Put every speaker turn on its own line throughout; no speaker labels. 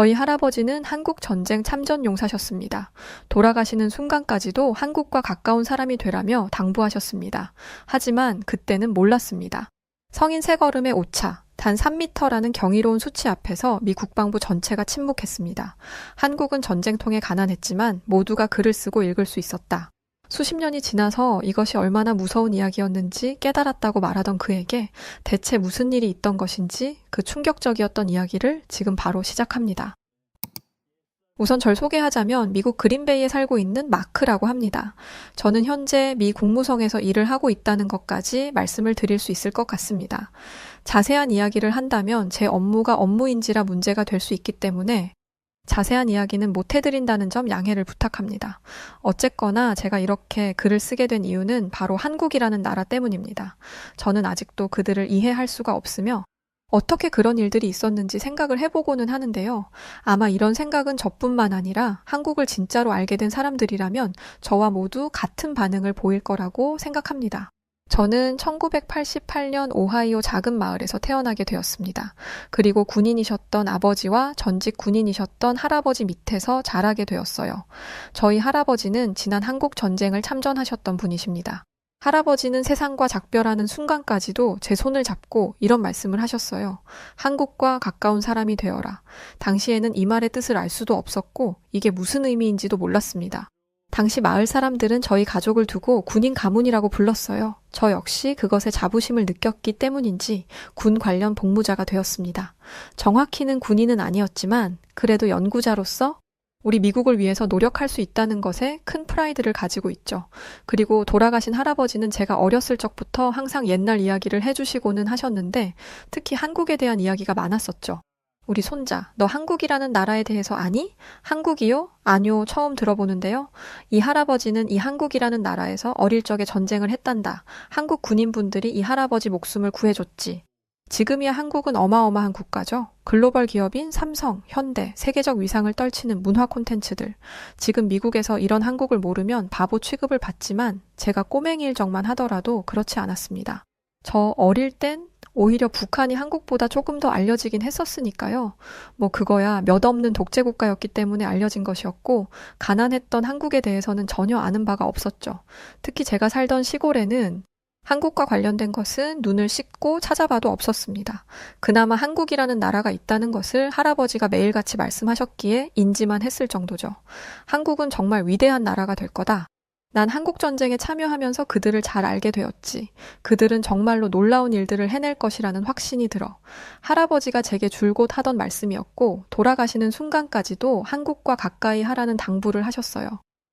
저희 할아버지는 한국 전쟁 참전 용사셨습니다. 돌아가시는 순간까지도 한국과 가까운 사람이 되라며 당부하셨습니다. 하지만 그때는 몰랐습니다. 성인 세 걸음의 오차, 단 3m라는 경이로운 수치 앞에서 미 국방부 전체가 침묵했습니다. 한국은 전쟁통에 가난했지만 모두가 글을 쓰고 읽을 수 있었다. 수십 년이 지나서 이것이 얼마나 무서운 이야기였는지 깨달았다고 말하던 그에게 대체 무슨 일이 있던 것인지 그 충격적이었던 이야기를 지금 바로 시작합니다. 우선 절 소개하자면 미국 그린베이에 살고 있는 마크라고 합니다. 저는 현재 미 국무성에서 일을 하고 있다는 것까지 말씀을 드릴 수 있을 것 같습니다. 자세한 이야기를 한다면 제 업무가 업무인지라 문제가 될 수 있기 때문에 자세한 이야기는 못 해드린다는 점 양해를 부탁합니다. 어쨌거나 제가 이렇게 글을 쓰게 된 이유는 바로 한국이라는 나라 때문입니다. 저는 아직도 그들을 이해할 수가 없으며 어떻게 그런 일들이 있었는지 생각을 해보고는 하는데요. 아마 이런 생각은 저뿐만 아니라 한국을 진짜로 알게 된 사람들이라면 저와 모두 같은 반응을 보일 거라고 생각합니다. 저는 1988년 오하이오 작은 마을에서 태어나게 되었습니다. 그리고 군인이셨던 아버지와 전직 군인이셨던 할아버지 밑에서 자라게 되었어요. 저희 할아버지는 지난 한국 전쟁을 참전하셨던 분이십니다. 할아버지는 세상과 작별하는 순간까지도 제 손을 잡고 이런 말씀을 하셨어요. 한국과 가까운 사람이 되어라. 당시에는 이 말의 뜻을 알 수도 없었고 이게 무슨 의미인지도 몰랐습니다. 당시 마을 사람들은 저희 가족을 두고 군인 가문이라고 불렀어요. 저 역시 그것에 자부심을 느꼈기 때문인지 군 관련 복무자가 되었습니다. 정확히는 군인은 아니었지만 그래도 연구자로서 우리 미국을 위해서 노력할 수 있다는 것에 큰 프라이드를 가지고 있죠. 그리고 돌아가신 할아버지는 제가 어렸을 적부터 항상 옛날 이야기를 해주시고는 하셨는데 특히 한국에 대한 이야기가 많았었죠. 우리 손자, 너 한국이라는 나라에 대해서 아니? 한국이요? 아니요, 처음 들어보는데요. 이 할아버지는 이 한국이라는 나라에서 어릴 적에 전쟁을 했단다. 한국 군인분들이 이 할아버지 목숨을 구해줬지. 지금이야 한국은 어마어마한 국가죠. 글로벌 기업인 삼성, 현대, 세계적 위상을 떨치는 문화 콘텐츠들. 지금 미국에서 이런 한국을 모르면 바보 취급을 받지만 제가 꼬맹이일 적만 하더라도 그렇지 않았습니다. 저 어릴 땐 오히려 북한이 한국보다 조금 더 알려지긴 했었으니까요. 그거야 몇 없는 독재 국가였기 때문에 알려진 것이었고 가난했던 한국에 대해서는 전혀 아는 바가 없었죠. 특히 제가 살던 시골에는 한국과 관련된 것은 눈을 씻고 찾아봐도 없었습니다. 그나마 한국이라는 나라가 있다는 것을 할아버지가 매일같이 말씀하셨기에 인지만 했을 정도죠. 한국은 정말 위대한 나라가 될 거다. 난 한국전쟁에 참여하면서 그들을 잘 알게 되었지. 그들은 정말로 놀라운 일들을 해낼 것이라는 확신이 들어. 할아버지가 제게 줄곧 하던 말씀이었고 돌아가시는 순간까지도 한국과 가까이 하라는 당부를 하셨어요.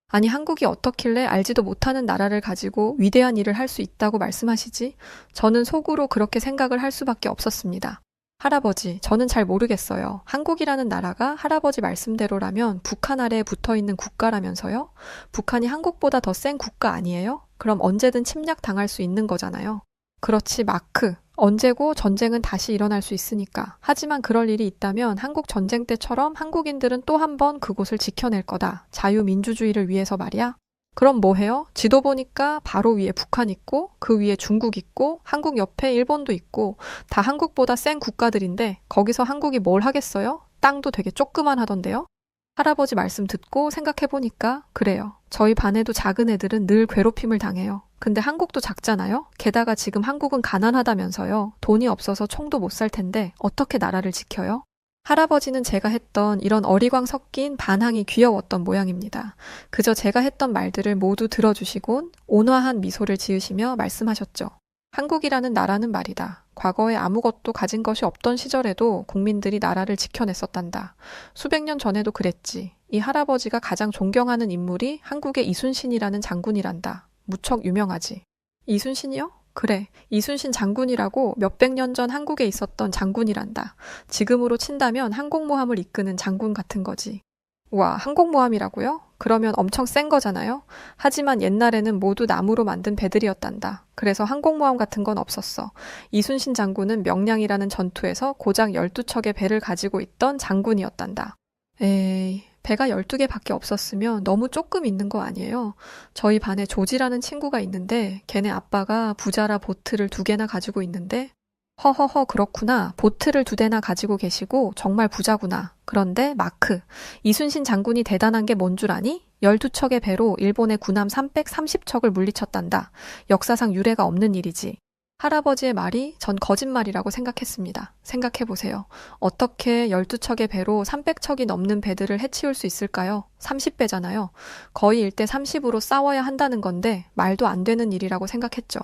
아니 한국이 어떻길래 알지도 못하는 나라를 가지고 위대한 일을 할 수 있다고 말씀하시지? 저는 속으로 그렇게 생각을 할 수밖에 없었습니다. 할아버지, 저는 잘 모르겠어요. 한국이라는 나라가 할아버지 말씀대로라면 북한 아래에 붙어있는 국가라면서요? 북한이 한국보다 더 센 국가 아니에요? 그럼 언제든 침략당할 수 있는 거잖아요. 그렇지, 마크. 언제고 전쟁은 다시 일어날 수 있으니까. 하지만 그럴 일이 있다면 한국 전쟁 때처럼 한국인들은 또 한 번 그곳을 지켜낼 거다. 자유민주주의를 위해서 말이야. 그럼 뭐 해요? 지도 보니까 바로 위에 북한 있고 그 위에 중국 있고 한국 옆에 일본도 있고 다 한국보다 센 국가들인데 거기서 한국이 뭘 하겠어요? 땅도 되게 조그만 하던데요? 할아버지 말씀 듣고 생각해보니까 그래요. 저희 반에도 작은 애들은 늘 괴롭힘을 당해요. 근데 한국도 작잖아요? 게다가 지금 한국은 가난하다면서요. 돈이 없어서 총도 못 살 텐데 어떻게 나라를 지켜요? 할아버지는 제가 했던 이런 어리광 섞인 반항이 귀여웠던 모양입니다. 그저 제가 했던 말들을 모두 들어주시곤 온화한 미소를 지으시며 말씀하셨죠. 한국이라는 나라는 말이다. 과거에 아무것도 가진 것이 없던 시절에도 국민들이 나라를 지켜냈었단다. 수백 년 전에도 그랬지. 이 할아버지가 가장 존경하는 인물이 한국의 이순신이라는 장군이란다. 무척 유명하지. 이순신이요? 그래, 이순신 장군이라고 몇백 년 전 한국에 있었던 장군이란다. 지금으로 친다면 항공모함을 이끄는 장군 같은 거지. 와, 항공모함이라고요? 그러면 엄청 센 거잖아요? 하지만 옛날에는 모두 나무로 만든 배들이었단다. 그래서 항공모함 같은 건 없었어. 이순신 장군은 명량이라는 전투에서 고작 12척의 배를 가지고 있던 장군이었단다. 에이, 배가 12개밖에 없었으면 너무 조금 있는 거 아니에요? 저희 반에 조지라는 친구가 있는데 걔네 아빠가 부자라 보트를 2개나 가지고 있는데 허허허, 그렇구나. 보트를 2대나 가지고 계시고 정말 부자구나. 그런데 마크, 이순신 장군이 대단한 게 뭔 줄 아니? 12척의 배로 일본의 군함 330척을 물리쳤단다. 역사상 유례가 없는 일이지. 할아버지의 말이 전 거짓말이라고 생각했습니다. 생각해보세요. 어떻게 12척의 배로 300척이 넘는 배들을 해치울 수 있을까요? 30배잖아요. 거의 1대 30으로 싸워야 한다는 건데 말도 안 되는 일이라고 생각했죠.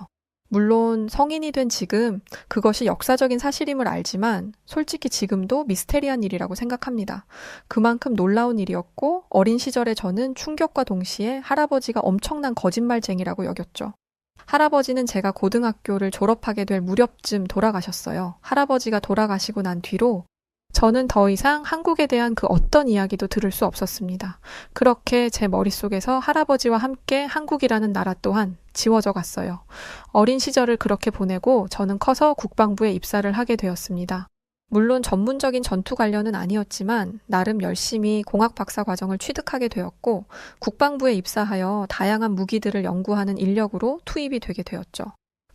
물론 성인이 된 지금 그것이 역사적인 사실임을 알지만 솔직히 지금도 미스테리한 일이라고 생각합니다. 그만큼 놀라운 일이었고 어린 시절에 저는 충격과 동시에 할아버지가 엄청난 거짓말쟁이라고 여겼죠. 할아버지는 제가 고등학교를 졸업하게 될 무렵쯤 돌아가셨어요. 할아버지가 돌아가시고 난 뒤로 저는 더 이상 한국에 대한 그 어떤 이야기도 들을 수 없었습니다. 그렇게 제 머릿속에서 할아버지와 함께 한국이라는 나라 또한 지워져 갔어요. 어린 시절을 그렇게 보내고 저는 커서 국방부에 입사를 하게 되었습니다. 물론 전문적인 전투 관련은 아니었지만 나름 열심히 공학 박사 과정을 취득하게 되었고 국방부에 입사하여 다양한 무기들을 연구하는 인력으로 투입이 되게 되었죠.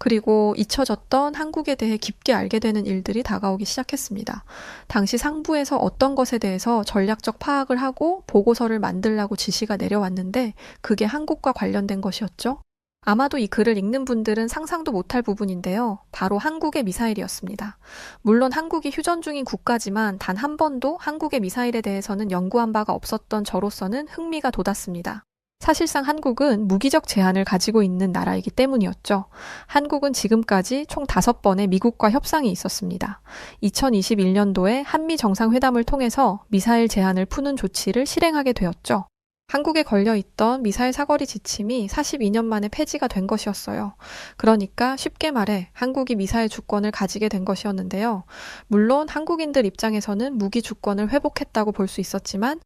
그리고 잊혀졌던 한국에 대해 깊게 알게 되는 일들이 다가오기 시작했습니다. 당시 상부에서 어떤 것에 대해서 전략적 파악을 하고 보고서를 만들라고 지시가 내려왔는데 그게 한국과 관련된 것이었죠. 아마도 이 글을 읽는 분들은 상상도 못할 부분인데요. 바로 한국의 미사일이었습니다. 물론 한국이 휴전 중인 국가지만 단 한 번도 한국의 미사일에 대해서는 연구한 바가 없었던 저로서는 흥미가 돋았습니다. 사실상 한국은 무기적 제한을 가지고 있는 나라이기 때문이었죠. 한국은 지금까지 총 5번의 미국과 협상이 있었습니다. 2021년도에 한미 정상회담을 통해서 미사일 제한을 푸는 조치를 실행하게 되었죠. 한국에 걸려있던 미사일 사거리 지침이 42년 만에 폐지가 된 것이었어요. 그러니까 쉽게 말해 한국이 미사일 주권을 가지게 된 것이었는데요. 물론 한국인들 입장에서는 무기 주권을 회복했다고 볼 수 있었지만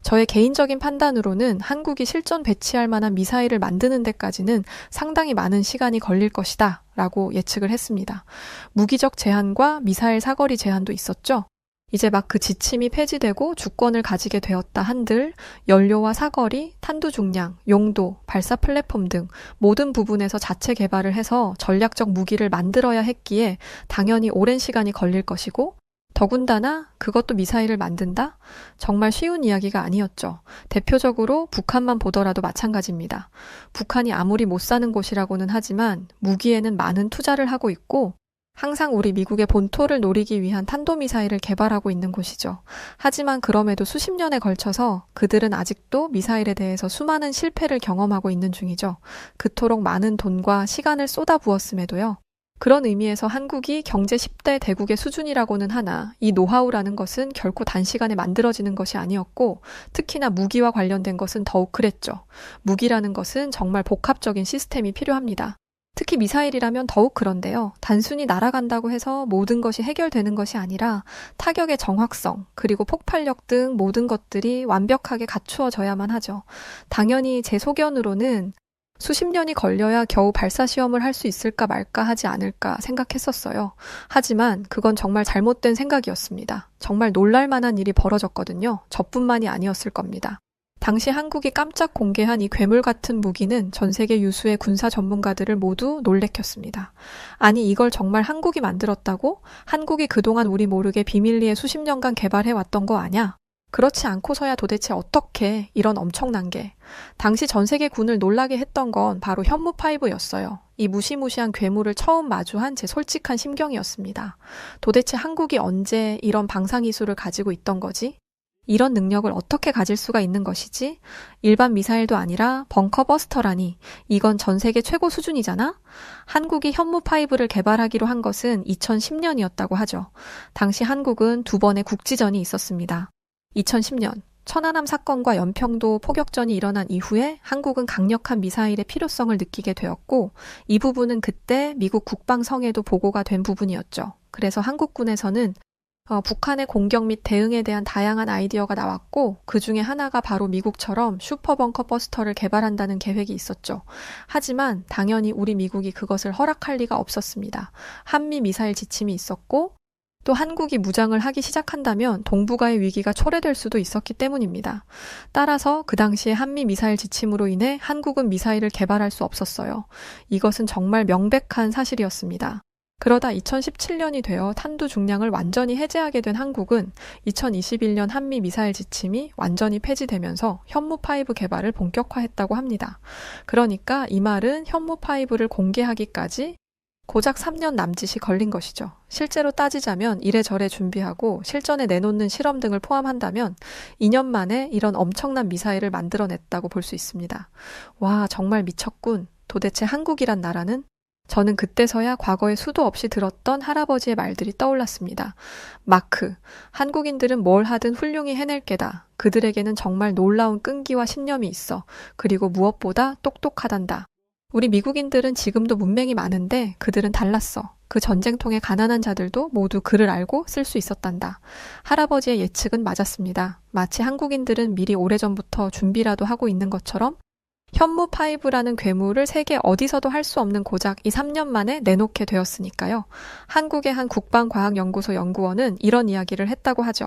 저의 개인적인 판단으로는 한국이 실전 배치할 만한 미사일을 만드는 데까지는 상당히 많은 시간이 걸릴 것이다 라고 예측을 했습니다. 무기적 제한과 미사일 사거리 제한도 있었죠. 이제 막 그 지침이 폐지되고 주권을 가지게 되었다 한들 연료와 사거리, 탄두 중량, 용도, 발사 플랫폼 등 모든 부분에서 자체 개발을 해서 전략적 무기를 만들어야 했기에 당연히 오랜 시간이 걸릴 것이고 더군다나 그것도 미사일을 만든다? 정말 쉬운 이야기가 아니었죠. 대표적으로 북한만 보더라도 마찬가지입니다. 북한이 아무리 못 사는 곳이라고는 하지만 무기에는 많은 투자를 하고 있고 항상 우리 미국의 본토를 노리기 위한 탄도미사일을 개발하고 있는 곳이죠. 하지만 그럼에도 수십 년에 걸쳐서 그들은 아직도 미사일에 대해서 수많은 실패를 경험하고 있는 중이죠. 그토록 많은 돈과 시간을 쏟아부었음에도요. 그런 의미에서 한국이 경제 10대 대국의 수준이라고는 하나 이 노하우라는 것은 결코 단시간에 만들어지는 것이 아니었고 특히나 무기와 관련된 것은 더욱 그랬죠. 무기라는 것은 정말 복합적인 시스템이 필요합니다. 특히 미사일이라면 더욱 그런데요. 단순히 날아간다고 해서 모든 것이 해결되는 것이 아니라 타격의 정확성, 그리고 폭발력 등 모든 것들이 완벽하게 갖추어져야만 하죠. 당연히 제 소견으로는 수십 년이 걸려야 겨우 발사 시험을 할 수 있을까 말까 하지 않을까 생각했었어요. 하지만 그건 정말 잘못된 생각이었습니다. 정말 놀랄만한 일이 벌어졌거든요. 저뿐만이 아니었을 겁니다. 당시 한국이 깜짝 공개한 이 괴물 같은 무기는 전 세계 유수의 군사 전문가들을 모두 놀래켰습니다. 아니 이걸 정말 한국이 만들었다고? 한국이 그동안 우리 모르게 비밀리에 수십 년간 개발해왔던 거 아냐? 그렇지 않고서야 도대체 어떻게 이런 엄청난 게. 당시 전 세계 군을 놀라게 했던 건 바로 현무5였어요. 이 무시무시한 괴물을 처음 마주한 제 솔직한 심경이었습니다. 도대체 한국이 언제 이런 방사기술을 가지고 있던 거지? 이런 능력을 어떻게 가질 수가 있는 것이지? 일반 미사일도 아니라 벙커버스터라니. 이건 전 세계 최고 수준이잖아? 한국이 현무5를 개발하기로 한 것은 2010년이었다고 하죠. 당시 한국은 2번의 국지전이 있었습니다. 2010년 천안함 사건과 연평도 포격전이 일어난 이후에 한국은 강력한 미사일의 필요성을 느끼게 되었고 이 부분은 그때 미국 국방성에도 보고가 된 부분이었죠. 그래서 한국군에서는 북한의 공격 및 대응에 대한 다양한 아이디어가 나왔고 그 중에 하나가 바로 미국처럼 슈퍼벙커 버스터를 개발한다는 계획이 있었죠. 하지만 당연히 우리 미국이 그것을 허락할 리가 없었습니다. 한미 미사일 지침이 있었고 또 한국이 무장을 하기 시작한다면 동북아의 위기가 초래될 수도 있었기 때문입니다. 따라서 그 당시에 한미 미사일 지침으로 인해 한국은 미사일을 개발할 수 없었어요. 이것은 정말 명백한 사실이었습니다. 그러다 2017년이 되어 탄두 중량을 완전히 해제하게 된 한국은 2021년 한미 미사일 지침이 완전히 폐지되면서 현무5 개발을 본격화했다고 합니다. 그러니까 이 말은 현무5를 공개하기까지 고작 3년 남짓이 걸린 것이죠. 실제로 따지자면 이래저래 준비하고 실전에 내놓는 실험 등을 포함한다면 2년 만에 이런 엄청난 미사일을 만들어냈다고 볼 수 있습니다. 와, 정말 미쳤군. 도대체 한국이란 나라는? 저는 그때서야 과거에 수도 없이 들었던 할아버지의 말들이 떠올랐습니다. 마크, 한국인들은 뭘 하든 훌륭히 해낼 게다. 그들에게는 정말 놀라운 끈기와 신념이 있어. 그리고 무엇보다 똑똑하단다. 우리 미국인들은 지금도 문맹이 많은데 그들은 달랐어. 그 전쟁통에 가난한 자들도 모두 글을 알고 쓸 수 있었단다. 할아버지의 예측은 맞았습니다. 마치 한국인들은 미리 오래전부터 준비라도 하고 있는 것처럼 현무5라는 괴물을 세계 어디서도 할 수 없는 고작 이 3년 만에 내놓게 되었으니까요. 한국의 한 국방과학연구소 연구원은 이런 이야기를 했다고 하죠.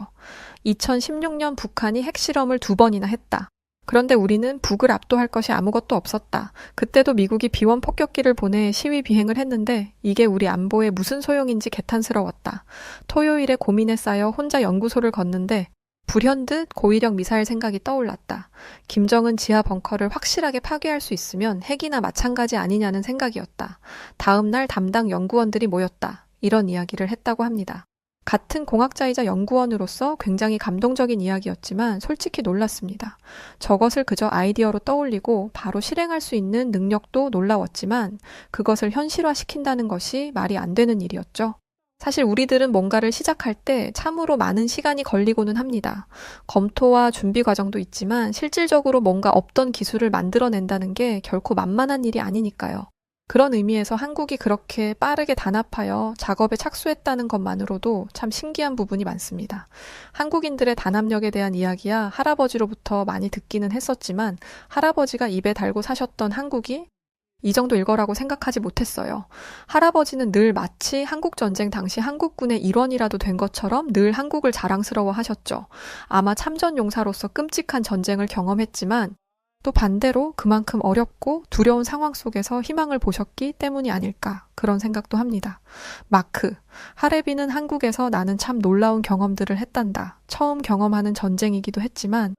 2016년 북한이 핵실험을 2번이나 했다. 그런데 우리는 북을 압도할 것이 아무것도 없었다. 그때도 미국이 비원 폭격기를 보내 시위 비행을 했는데 이게 우리 안보에 무슨 소용인지 개탄스러웠다. 토요일에 고민에 쌓여 혼자 연구소를 걷는데 불현듯 고위력 미사일 생각이 떠올랐다. 김정은 지하 벙커를 확실하게 파괴할 수 있으면 핵이나 마찬가지 아니냐는 생각이었다. 다음 날 담당 연구원들이 모였다. 이런 이야기를 했다고 합니다. 같은 공학자이자 연구원으로서 굉장히 감동적인 이야기였지만 솔직히 놀랐습니다. 저것을 그저 아이디어로 떠올리고 바로 실행할 수 있는 능력도 놀라웠지만 그것을 현실화시킨다는 것이 말이 안 되는 일이었죠. 사실 우리들은 뭔가를 시작할 때 참으로 많은 시간이 걸리고는 합니다. 검토와 준비 과정도 있지만 실질적으로 뭔가 없던 기술을 만들어낸다는 게 결코 만만한 일이 아니니까요. 그런 의미에서 한국이 그렇게 빠르게 단합하여 작업에 착수했다는 것만으로도 참 신기한 부분이 많습니다. 한국인들의 단합력에 대한 이야기야 할아버지로부터 많이 듣기는 했었지만 할아버지가 입에 달고 사셨던 한국이 이 정도 일거라고 생각하지 못했어요. 할아버지는 늘 마치 한국전쟁 당시 한국군의 일원이라도 된 것처럼 늘 한국을 자랑스러워 하셨죠. 아마 참전용사로서 끔찍한 전쟁을 경험했지만 또 반대로 그만큼 어렵고 두려운 상황 속에서 희망을 보셨기 때문이 아닐까 그런 생각도 합니다. 마크, 하레비는 한국에서 나는 참 놀라운 경험들을 했단다. 처음 경험하는 전쟁이기도 했지만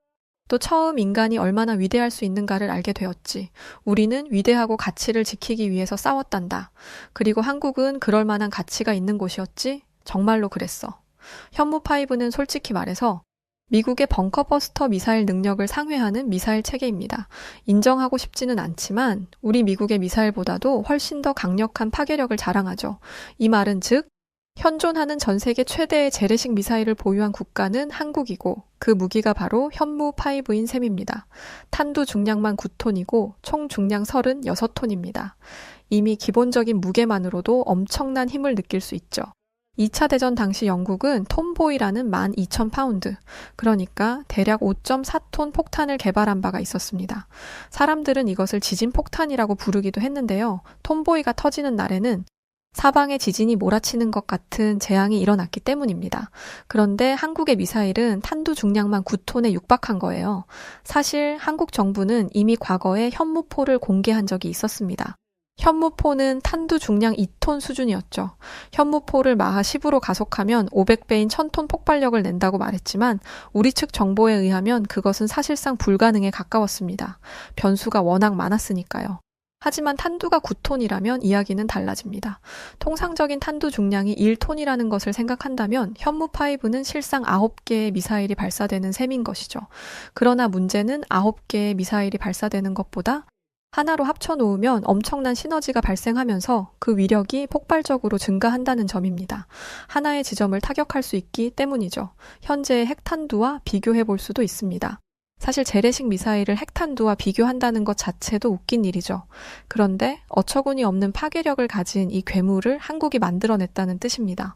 또 처음 인간이 얼마나 위대할 수 있는가를 알게 되었지. 우리는 위대하고 가치를 지키기 위해서 싸웠단다. 그리고 한국은 그럴 만한 가치가 있는 곳이었지? 정말로 그랬어. 현무5는 솔직히 말해서 미국의 벙커버스터 미사일 능력을 상회하는 미사일 체계입니다. 인정하고 싶지는 않지만 우리 미국의 미사일보다도 훨씬 더 강력한 파괴력을 자랑하죠. 이 말은 즉 현존하는 전 세계 최대의 재래식 미사일을 보유한 국가는 한국이고 그 무기가 바로 현무5인 셈입니다. 탄두 중량만 9톤이고 총 중량 36톤입니다. 이미 기본적인 무게만으로도 엄청난 힘을 느낄 수 있죠. 2차 대전 당시 영국은 톰보이라는 12,000파운드, 그러니까 대략 5.4톤 폭탄을 개발한 바가 있었습니다. 사람들은 이것을 지진폭탄이라고 부르기도 했는데요. 톰보이가 터지는 날에는 사방에 지진이 몰아치는 것 같은 재앙이 일어났기 때문입니다. 그런데 한국의 미사일은 탄두 중량만 9톤에 육박한 거예요. 사실 한국 정부는 이미 과거에 현무포를 공개한 적이 있었습니다. 현무포는 탄두 중량 2톤 수준이었죠. 현무포를 마하 10으로 가속하면 500배인 1000톤 폭발력을 낸다고 말했지만 우리 측 정보에 의하면 그것은 사실상 불가능에 가까웠습니다. 변수가 워낙 많았으니까요. 하지만 탄두가 9톤이라면 이야기는 달라집니다. 통상적인 탄두 중량이 1톤이라는 것을 생각한다면 현무5는 실상 9개의 미사일이 발사되는 셈인 것이죠. 그러나 문제는 9개의 미사일이 발사되는 것보다 하나로 합쳐놓으면 엄청난 시너지가 발생하면서 그 위력이 폭발적으로 증가한다는 점입니다. 하나의 지점을 타격할 수 있기 때문이죠. 현재의 핵탄두와 비교해 볼 수도 있습니다. 사실 재래식 미사일을 핵탄두와 비교한다는 것 자체도 웃긴 일이죠. 그런데 어처구니 없는 파괴력을 가진 이 괴물을 한국이 만들어냈다는 뜻입니다.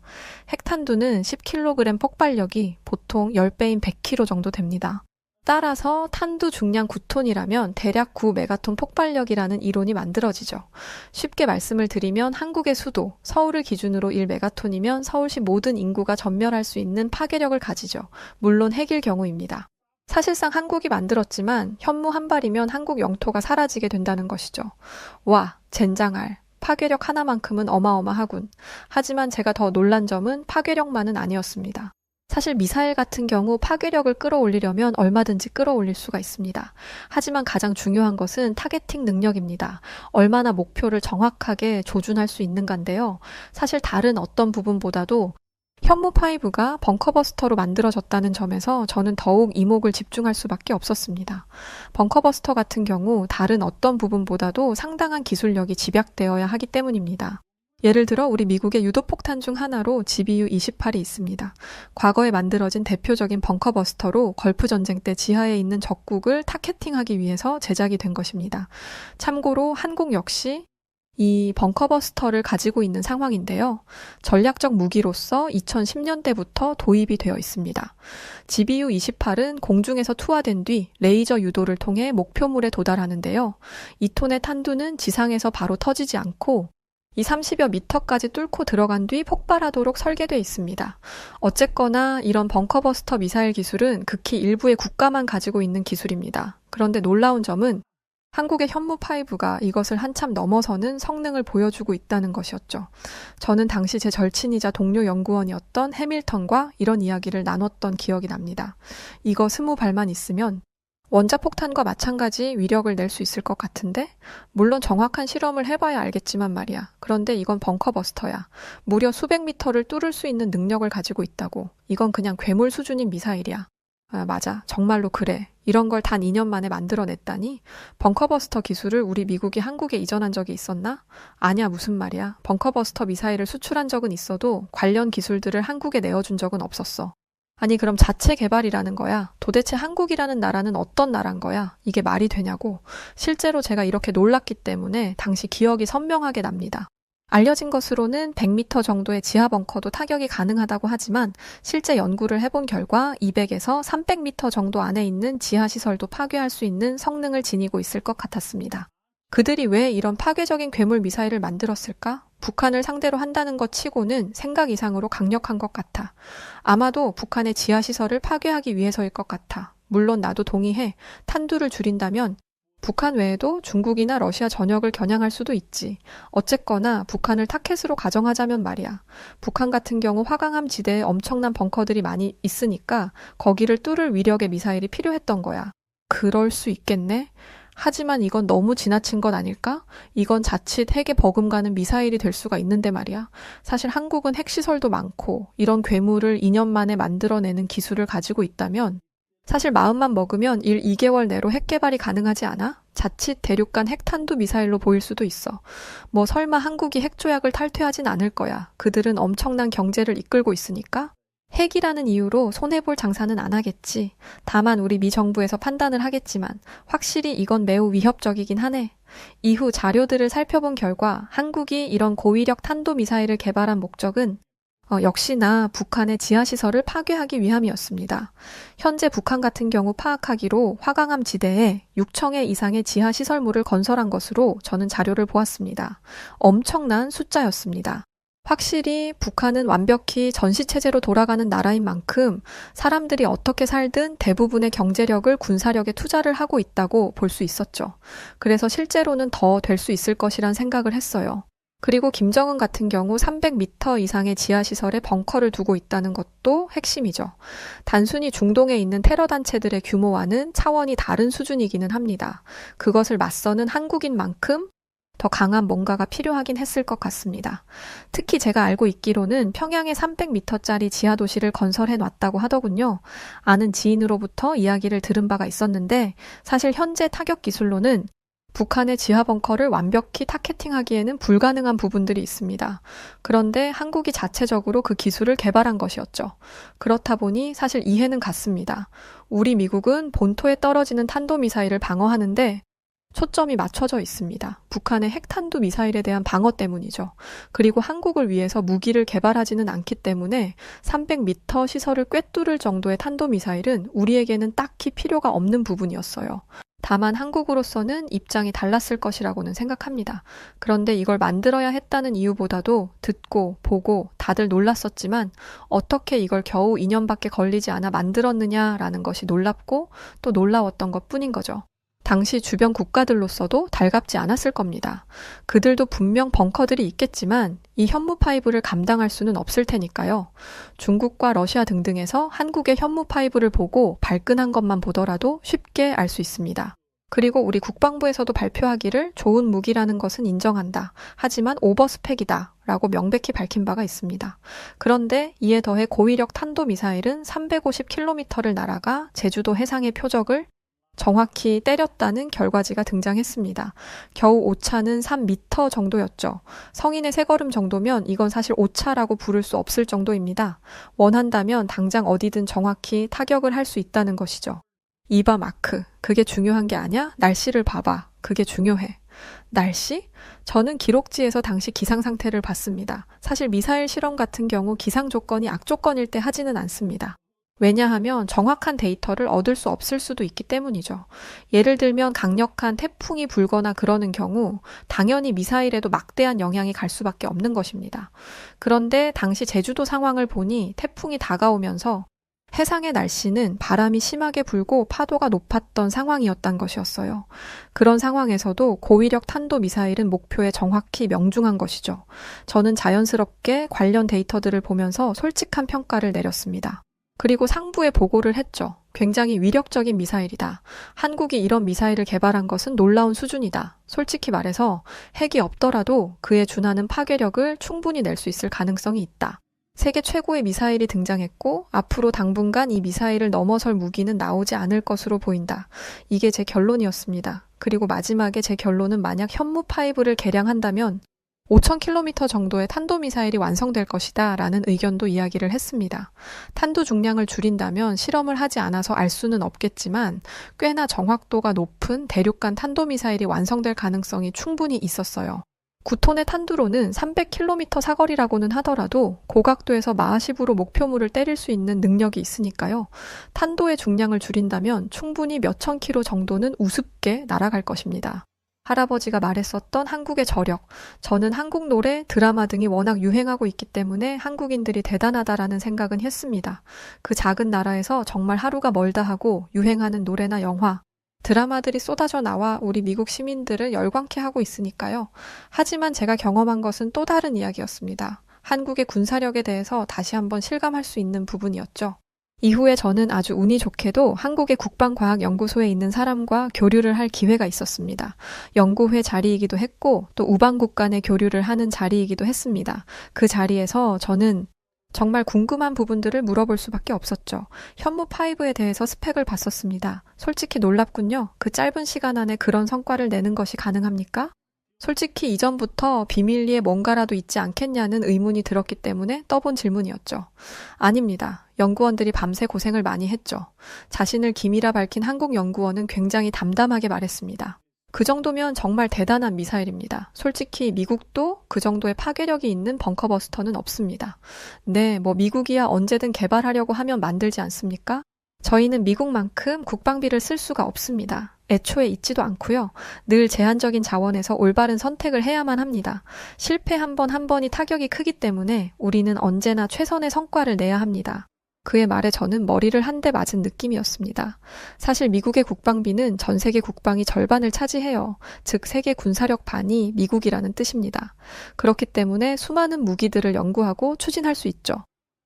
핵탄두는 10kg 폭발력이 보통 10배인 100kg 정도 됩니다. 따라서 탄두 중량 9톤이라면 대략 9메가톤 폭발력이라는 이론이 만들어지죠. 쉽게 말씀을 드리면 한국의 수도, 서울을 기준으로 1메가톤이면 서울시 모든 인구가 전멸할 수 있는 파괴력을 가지죠. 물론 핵일 경우입니다. 사실상 한국이 만들었지만 현무 한 발이면 한국 영토가 사라지게 된다는 것이죠. 와, 젠장할. 파괴력 하나만큼은 어마어마하군. 하지만 제가 더 놀란 점은 파괴력만은 아니었습니다. 사실 미사일 같은 경우 파괴력을 끌어올리려면 얼마든지 끌어올릴 수가 있습니다. 하지만 가장 중요한 것은 타겟팅 능력입니다. 얼마나 목표를 정확하게 조준할 수 있는가인데요. 사실 다른 어떤 부분보다도 현무5가 벙커버스터로 만들어졌다는 점에서 저는 더욱 이목을 집중할 수밖에 없었습니다. 벙커버스터 같은 경우 다른 어떤 부분보다도 상당한 기술력이 집약되어야 하기 때문입니다. 예를 들어 우리 미국의 유도폭탄 중 하나로 GBU-28이 있습니다. 과거에 만들어진 대표적인 벙커버스터로 걸프 전쟁 때 지하에 있는 적국을 타겟팅하기 위해서 제작이 된 것입니다. 참고로 한국 역시 이 벙커버스터를 가지고 있는 상황인데요. 전략적 무기로서 2010년대부터 도입이 되어 있습니다. GBU-28은 공중에서 투하된 뒤 레이저 유도를 통해 목표물에 도달하는데요. 2톤의 탄두는 지상에서 바로 터지지 않고 이 30여 미터까지 뚫고 들어간 뒤 폭발하도록 설계되어 있습니다. 어쨌거나 이런 벙커버스터 미사일 기술은 극히 일부의 국가만 가지고 있는 기술입니다. 그런데 놀라운 점은 한국의 현무5가 이것을 한참 넘어서는 성능을 보여주고 있다는 것이었죠. 저는 당시 제 절친이자 동료 연구원이었던 해밀턴과 이런 이야기를 나눴던 기억이 납니다. 이거 20발만 있으면 원자폭탄과 마찬가지 위력을 낼 수 있을 것 같은데? 물론 정확한 실험을 해봐야 알겠지만 말이야. 그런데 이건 벙커버스터야. 무려 수백 미터를 뚫을 수 있는 능력을 가지고 있다고. 이건 그냥 괴물 수준인 미사일이야. 아, 맞아. 정말로 그래. 이런 걸 단 2년 만에 만들어냈다니? 벙커버스터 기술을 우리 미국이 한국에 이전한 적이 있었나? 아니야, 무슨 말이야. 벙커버스터 미사일을 수출한 적은 있어도 관련 기술들을 한국에 내어준 적은 없었어. 아니 그럼 자체 개발이라는 거야. 도대체 한국이라는 나라는 어떤 나라인 거야? 이게 말이 되냐고. 실제로 제가 이렇게 놀랐기 때문에 당시 기억이 선명하게 납니다. 알려진 것으로는 100m 정도의 지하 벙커도 타격이 가능하다고 하지만 실제 연구를 해본 결과 200에서 300m 정도 안에 있는 지하 시설도 파괴할 수 있는 성능을 지니고 있을 것 같았습니다. 그들이 왜 이런 파괴적인 괴물 미사일을 만들었을까? 북한을 상대로 한다는 것 치고는 생각 이상으로 강력한 것 같아. 아마도 북한의 지하시설을 파괴하기 위해서일 것 같아. 물론 나도 동의해. 탄두를 줄인다면 북한 외에도 중국이나 러시아 전역을 겨냥할 수도 있지. 어쨌거나 북한을 타켓으로 가정하자면 말이야. 북한 같은 경우 화강암 지대에 엄청난 벙커들이 많이 있으니까 거기를 뚫을 위력의 미사일이 필요했던 거야. 그럴 수 있겠네? 하지만 이건 너무 지나친 것 아닐까? 이건 자칫 핵에 버금가는 미사일이 될 수가 있는데 말이야. 사실 한국은 핵시설도 많고 이런 괴물을 2년 만에 만들어내는 기술을 가지고 있다면 사실 마음만 먹으면 2개월 내로 핵 개발이 가능하지 않아? 자칫 대륙간 핵탄두 미사일로 보일 수도 있어. 뭐 설마 한국이 핵조약을 탈퇴하진 않을 거야. 그들은 엄청난 경제를 이끌고 있으니까. 핵이라는 이유로 손해볼 장사는 안 하겠지. 다만 우리 미 정부에서 판단을 하겠지만 확실히 이건 매우 위협적이긴 하네. 이후 자료들을 살펴본 결과 한국이 이런 고위력 탄도미사일을 개발한 목적은 역시나 북한의 지하시설을 파괴하기 위함이었습니다. 현재 북한 같은 경우 파악하기로 화강암 지대에 6,000회 이상의 지하시설물을 건설한 것으로 저는 자료를 보았습니다. 엄청난 숫자였습니다. 확실히 북한은 완벽히 전시체제로 돌아가는 나라인 만큼 사람들이 어떻게 살든 대부분의 경제력을 군사력에 투자를 하고 있다고 볼 수 있었죠. 그래서 실제로는 더 될 수 있을 것이란 생각을 했어요. 그리고 김정은 같은 경우 300m 이상의 지하시설에 벙커를 두고 있다는 것도 핵심이죠. 단순히 중동에 있는 테러 단체들의 규모와는 차원이 다른 수준이기는 합니다. 그것을 맞서는 한국인 만큼 더 강한 뭔가가 필요하긴 했을 것 같습니다. 특히 제가 알고 있기로는 평양에 300m짜리 지하도시를 건설해 놨다고 하더군요. 아는 지인으로부터 이야기를 들은 바가 있었는데 사실 현재 타격 기술로는 북한의 지하 벙커를 완벽히 타겟팅하기에는 불가능한 부분들이 있습니다. 그런데 한국이 자체적으로 그 기술을 개발한 것이었죠. 그렇다 보니 사실 이해는 갔습니다. 우리 미국은 본토에 떨어지는 탄도미사일을 방어하는데 초점이 맞춰져 있습니다. 북한의 핵탄두 미사일에 대한 방어 때문이죠. 그리고 한국을 위해서 무기를 개발하지는 않기 때문에 300m 시설을 꿰뚫을 정도의 탄도미사일은 우리에게는 딱히 필요가 없는 부분이었어요. 다만 한국으로서는 입장이 달랐을 것이라고는 생각합니다. 그런데 이걸 만들어야 했다는 이유보다도 듣고 보고 다들 놀랐었지만 어떻게 이걸 겨우 2년밖에 걸리지 않아 만들었느냐라는 것이 놀랍고 또 놀라웠던 것 뿐인 거죠. 당시 주변 국가들로서도 달갑지 않았을 겁니다. 그들도 분명 벙커들이 있겠지만 이 현무 파이브를 감당할 수는 없을 테니까요. 중국과 러시아 등등에서 한국의 현무 파이브를 보고 발끈한 것만 보더라도 쉽게 알 수 있습니다. 그리고 우리 국방부에서도 발표하기를 좋은 무기라는 것은 인정한다. 하지만 오버스펙이다. 라고 명백히 밝힌 바가 있습니다. 그런데 이에 더해 고위력 탄도미사일은 350km를 날아가 제주도 해상의 표적을 정확히 때렸다는 결과지가 등장했습니다. 겨우 오차는 3m 정도였죠. 성인의 세 걸음 정도면 이건 사실 오차라고 부를 수 없을 정도입니다. 원한다면 당장 어디든 정확히 타격을 할 수 있다는 것이죠. 이봐 마크, 그게 중요한 게 아니야? 날씨를 봐봐. 그게 중요해. 날씨? 저는 기록지에서 당시 기상 상태를 봤습니다. 사실 미사일 실험 같은 경우 기상 조건이 악조건일 때 하지는 않습니다. 왜냐하면 정확한 데이터를 얻을 수 없을 수도 있기 때문이죠. 예를 들면 강력한 태풍이 불거나 그러는 경우 당연히 미사일에도 막대한 영향이 갈 수밖에 없는 것입니다. 그런데 당시 제주도 상황을 보니 태풍이 다가오면서 해상의 날씨는 바람이 심하게 불고 파도가 높았던 상황이었단 것이었어요. 그런 상황에서도 고위력 탄도미사일은 목표에 정확히 명중한 것이죠. 저는 자연스럽게 관련 데이터들을 보면서 솔직한 평가를 내렸습니다. 그리고 상부에 보고를 했죠. 굉장히 위력적인 미사일이다. 한국이 이런 미사일을 개발한 것은 놀라운 수준이다. 솔직히 말해서 핵이 없더라도 그에 준하는 파괴력을 충분히 낼 수 있을 가능성이 있다. 세계 최고의 미사일이 등장했고 앞으로 당분간 이 미사일을 넘어설 무기는 나오지 않을 것으로 보인다. 이게 제 결론이었습니다. 그리고 마지막에 제 결론은 만약 현무5를 개량한다면 5,000km 정도의 탄도미사일이 완성될 것이다 라는 의견도 이야기를 했습니다. 탄도 중량을 줄인다면 실험을 하지 않아서 알 수는 없겠지만 꽤나 정확도가 높은 대륙간 탄도미사일이 완성될 가능성이 충분히 있었어요. 9톤의 탄두로는 300km 사거리라고는 하더라도 고각도에서 마하십으로 목표물을 때릴 수 있는 능력이 있으니까요. 탄도의 중량을 줄인다면 충분히 몇천 킬로 정도는 우습게 날아갈 것입니다. 할아버지가 말했었던 한국의 저력, 저는 한국 노래, 드라마 등이 워낙 유행하고 있기 때문에 한국인들이 대단하다라는 생각은 했습니다. 그 작은 나라에서 정말 하루가 멀다 하고 유행하는 노래나 영화, 드라마들이 쏟아져 나와 우리 미국 시민들을 열광케 하고 있으니까요. 하지만 제가 경험한 것은 또 다른 이야기였습니다. 한국의 군사력에 대해서 다시 한번 실감할 수 있는 부분이었죠. 이후에 저는 아주 운이 좋게도 한국의 국방과학연구소에 있는 사람과 교류를 할 기회가 있었습니다. 연구회 자리이기도 했고 또 우방국 간의 교류를 하는 자리이기도 했습니다. 그 자리에서 저는 정말 궁금한 부분들을 물어볼 수밖에 없었죠. 현무5에 대해서 스펙을 봤었습니다. 솔직히 놀랍군요. 그 짧은 시간 안에 그런 성과를 내는 것이 가능합니까? 솔직히 이전부터 비밀리에 뭔가라도 있지 않겠냐는 의문이 들었기 때문에 떠본 질문이었죠. 아닙니다. 연구원들이 밤새 고생을 많이 했죠. 자신을 기미라 밝힌 한국 연구원은 굉장히 담담하게 말했습니다. 그 정도면 정말 대단한 미사일입니다. 솔직히 미국도 그 정도의 파괴력이 있는 벙커버스터는 없습니다. 네, 미국이야 언제든 개발하려고 하면 만들지 않습니까? 저희는 미국만큼 국방비를 쓸 수가 없습니다. 애초에 있지도 않고요. 늘 제한적인 자원에서 올바른 선택을 해야만 합니다. 실패 한 번이 타격이 크기 때문에 우리는 언제나 최선의 성과를 내야 합니다. 그의 말에 저는 머리를 한 대 맞은 느낌이었습니다. 사실 미국의 국방비는 전 세계 국방이 절반을 차지해요. 즉 세계 군사력 반이 미국이라는 뜻입니다. 그렇기 때문에 수많은 무기들을 연구하고 추진할 수 있죠.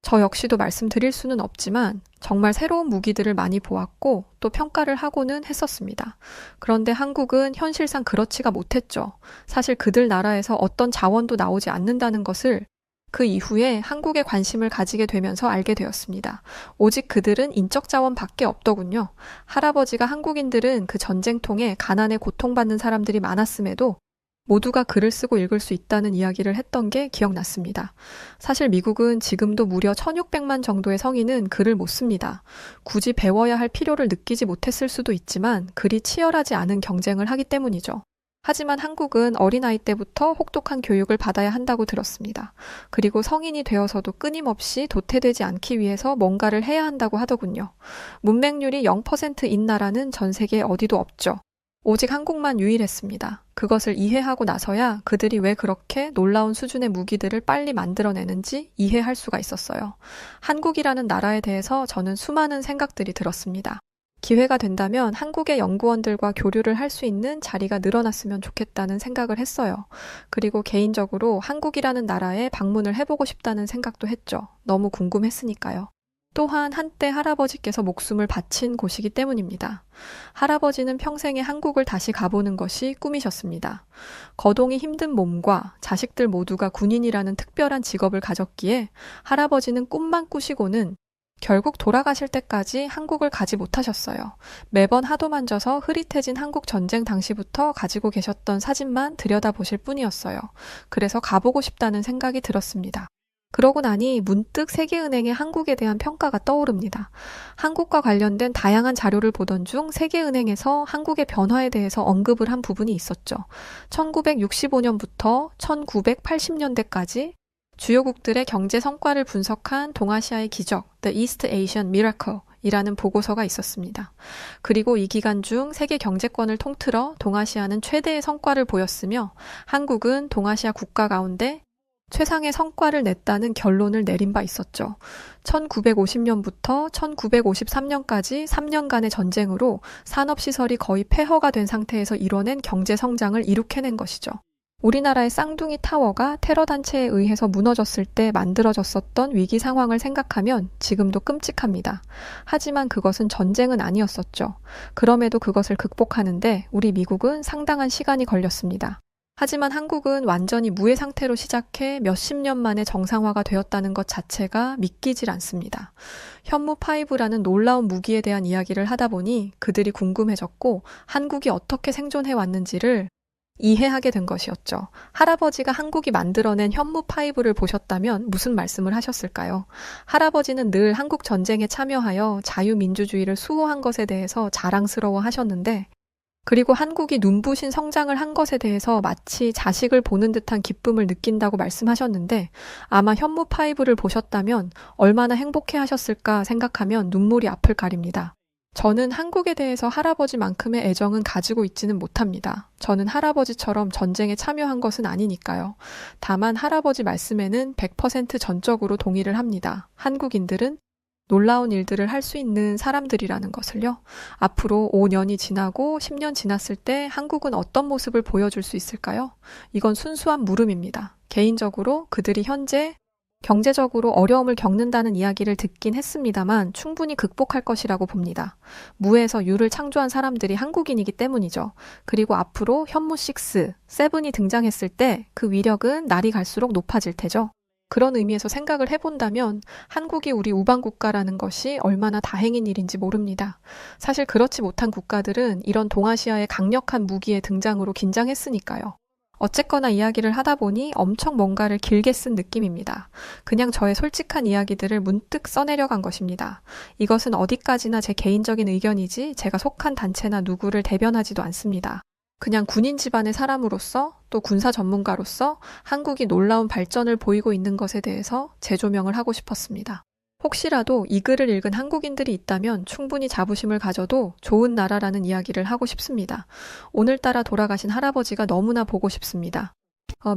저 역시도 말씀드릴 수는 없지만 정말 새로운 무기들을 많이 보았고 또 평가를 하고는 했었습니다. 그런데 한국은 현실상 그렇지가 못했죠. 사실 그들 나라에서 어떤 자원도 나오지 않는다는 것을 그 이후에 한국에 관심을 가지게 되면서 알게 되었습니다. 오직 그들은 인적 자원밖에 없더군요. 할아버지가 한국인들은 그 전쟁통에 가난에 고통받는 사람들이 많았음에도 모두가 글을 쓰고 읽을 수 있다는 이야기를 했던 게 기억났습니다. 사실 미국은 지금도 무려 1600만 정도의 성인은 글을 못 씁니다. 굳이 배워야 할 필요를 느끼지 못했을 수도 있지만 그리 치열하지 않은 경쟁을 하기 때문이죠. 하지만 한국은 어린아이 때부터 혹독한 교육을 받아야 한다고 들었습니다. 그리고 성인이 되어서도 끊임없이 도태되지 않기 위해서 뭔가를 해야 한다고 하더군요. 문맹률이 0%인 나라는 전 세계 어디도 없죠. 오직 한국만 유일했습니다. 그것을 이해하고 나서야 그들이 왜 그렇게 놀라운 수준의 무기들을 빨리 만들어내는지 이해할 수가 있었어요. 한국이라는 나라에 대해서 저는 수많은 생각들이 들었습니다. 기회가 된다면 한국의 연구원들과 교류를 할 수 있는 자리가 늘어났으면 좋겠다는 생각을 했어요. 그리고 개인적으로 한국이라는 나라에 방문을 해보고 싶다는 생각도 했죠. 너무 궁금했으니까요. 또한 한때 할아버지께서 목숨을 바친 곳이기 때문입니다. 할아버지는 평생에 한국을 다시 가보는 것이 꿈이셨습니다. 거동이 힘든 몸과 자식들 모두가 군인이라는 특별한 직업을 가졌기에 할아버지는 꿈만 꾸시고는 결국 돌아가실 때까지 한국을 가지 못하셨어요. 매번 하도 만져서 흐릿해진 한국 전쟁 당시부터 가지고 계셨던 사진만 들여다보실 뿐이었어요. 그래서 가보고 싶다는 생각이 들었습니다. 그러고 나니 문득 세계은행의 한국에 대한 평가가 떠오릅니다. 한국과 관련된 다양한 자료를 보던 중 세계은행에서 한국의 변화에 대해서 언급을 한 부분이 있었죠. 1965년부터 1980년대까지 주요국들의 경제 성과를 분석한 동아시아의 기적, The East Asian Miracle 이라는 보고서가 있었습니다. 그리고 이 기간 중 세계 경제권을 통틀어 동아시아는 최대의 성과를 보였으며 한국은 동아시아 국가 가운데 최상의 성과를 냈다는 결론을 내린 바 있었죠. 1950년부터 1953년까지 3년간의 전쟁으로 산업시설이 거의 폐허가 된 상태에서 이뤄낸 경제성장을 이룩해낸 것이죠. 우리나라의 쌍둥이 타워가 테러 단체에 의해서 무너졌을 때 만들어졌었던 위기 상황을 생각하면 지금도 끔찍합니다. 하지만 그것은 전쟁은 아니었었죠. 그럼에도 그것을 극복하는데 우리 미국은 상당한 시간이 걸렸습니다. 하지만 한국은 완전히 무해 상태로 시작해 몇십 년 만에 정상화가 되었다는 것 자체가 믿기질 않습니다. 현무5라는 놀라운 무기에 대한 이야기를 하다 보니 그들이 궁금해졌고 한국이 어떻게 생존해 왔는지를 이해하게 된 것이었죠. 할아버지가 한국이 만들어낸 현무5를 보셨다면 무슨 말씀을 하셨을까요? 할아버지는 늘 한국 전쟁에 참여하여 자유민주주의를 수호한 것에 대해서 자랑스러워 하셨는데 그리고 한국이 눈부신 성장을 한 것에 대해서 마치 자식을 보는 듯한 기쁨을 느낀다고 말씀하셨는데 아마 현무5를 보셨다면 얼마나 행복해 하셨을까 생각하면 눈물이 앞을 가립니다. 저는 한국에 대해서 할아버지만큼의 애정은 가지고 있지는 못합니다. 저는 할아버지처럼 전쟁에 참여한 것은 아니니까요. 다만 할아버지 말씀에는 100% 전적으로 동의를 합니다. 한국인들은 놀라운 일들을 할 수 있는 사람들이라는 것을요. 앞으로 5년이 지나고 10년 지났을 때 한국은 어떤 모습을 보여줄 수 있을까요? 이건 순수한 물음입니다. 개인적으로 그들이 현재 경제적으로 어려움을 겪는다는 이야기를 듣긴 했습니다만 충분히 극복할 것이라고 봅니다. 무에서 유를 창조한 사람들이 한국인이기 때문이죠. 그리고 앞으로 현무6, 7이 등장했을 때 그 위력은 날이 갈수록 높아질 테죠. 그런 의미에서 생각을 해본다면 한국이 우리 우방국가라는 것이 얼마나 다행인 일인지 모릅니다. 사실 그렇지 못한 국가들은 이런 동아시아의 강력한 무기의 등장으로 긴장했으니까요. 어쨌거나 이야기를 하다 보니 엄청 뭔가를 길게 쓴 느낌입니다. 그냥 저의 솔직한 이야기들을 문득 써내려간 것입니다. 이것은 어디까지나 제 개인적인 의견이지 제가 속한 단체나 누구를 대변하지도 않습니다. 그냥 군인 집안의 사람으로서 또 군사 전문가로서 한국이 놀라운 발전을 보이고 있는 것에 대해서 재조명을 하고 싶었습니다. 혹시라도 이 글을 읽은 한국인들이 있다면 충분히 자부심을 가져도 좋은 나라라는 이야기를 하고 싶습니다. 오늘따라 돌아가신 할아버지가 너무나 보고 싶습니다.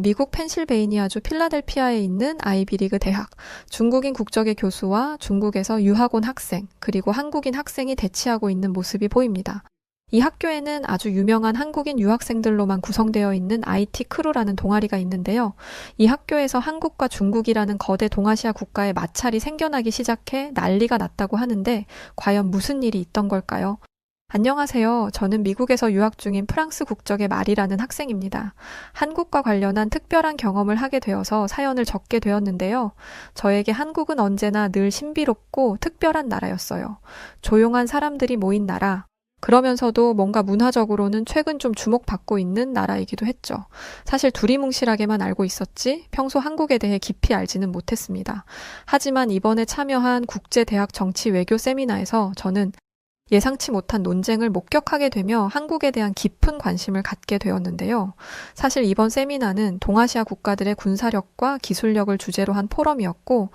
미국 펜실베이니아주 필라델피아에 있는 아이비리그 대학, 중국인 국적의 교수와 중국에서 유학 온 학생, 그리고 한국인 학생이 대치하고 있는 모습이 보입니다. 이 학교에는 아주 유명한 한국인 유학생들로만 구성되어 있는 IT 크루라는 동아리가 있는데요. 이 학교에서 한국과 중국이라는 거대 동아시아 국가의 마찰이 생겨나기 시작해 난리가 났다고 하는데 과연 무슨 일이 있던 걸까요? 안녕하세요. 저는 미국에서 유학 중인 프랑스 국적의 마리라는 학생입니다. 한국과 관련한 특별한 경험을 하게 되어서 사연을 적게 되었는데요. 저에게 한국은 언제나 늘 신비롭고 특별한 나라였어요. 조용한 사람들이 모인 나라, 그러면서도 뭔가 문화적으로는 최근 좀 주목받고 있는 나라이기도 했죠. 사실 두리뭉실하게만 알고 있었지 평소 한국에 대해 깊이 알지는 못했습니다. 하지만 이번에 참여한 국제대학 정치 외교 세미나에서 저는 예상치 못한 논쟁을 목격하게 되며 한국에 대한 깊은 관심을 갖게 되었는데요. 사실 이번 세미나는 동아시아 국가들의 군사력과 기술력을 주제로 한 포럼이었고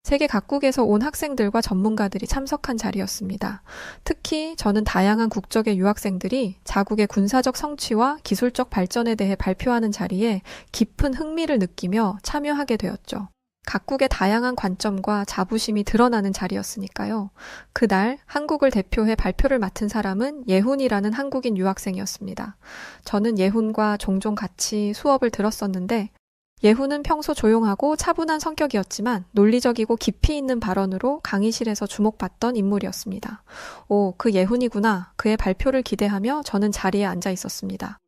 세계 각국에서 온 학생들과 전문가들이 참석한 자리였습니다. 특히 저는 다양한 국적의 유학생들이 자국의 군사적 성취와 기술적 발전에 대해 발표하는 자리에 깊은 흥미를 느끼며 참여하게 되었죠. 각국의 다양한 관점과 자부심이 드러나는 자리였으니까요. 그날 한국을 대표해 발표를 맡은 사람은 예훈이라는 한국인 유학생이었습니다. 저는 예훈과 종종 같이 수업을 들었었는데 예훈은 평소 조용하고 차분한 성격이었지만 논리적이고 깊이 있는 발언으로 강의실에서 주목받던 인물이었습니다. 오, 그 예훈이구나. 그의 발표를 기대하며 저는 자리에 앉아 있었습니다.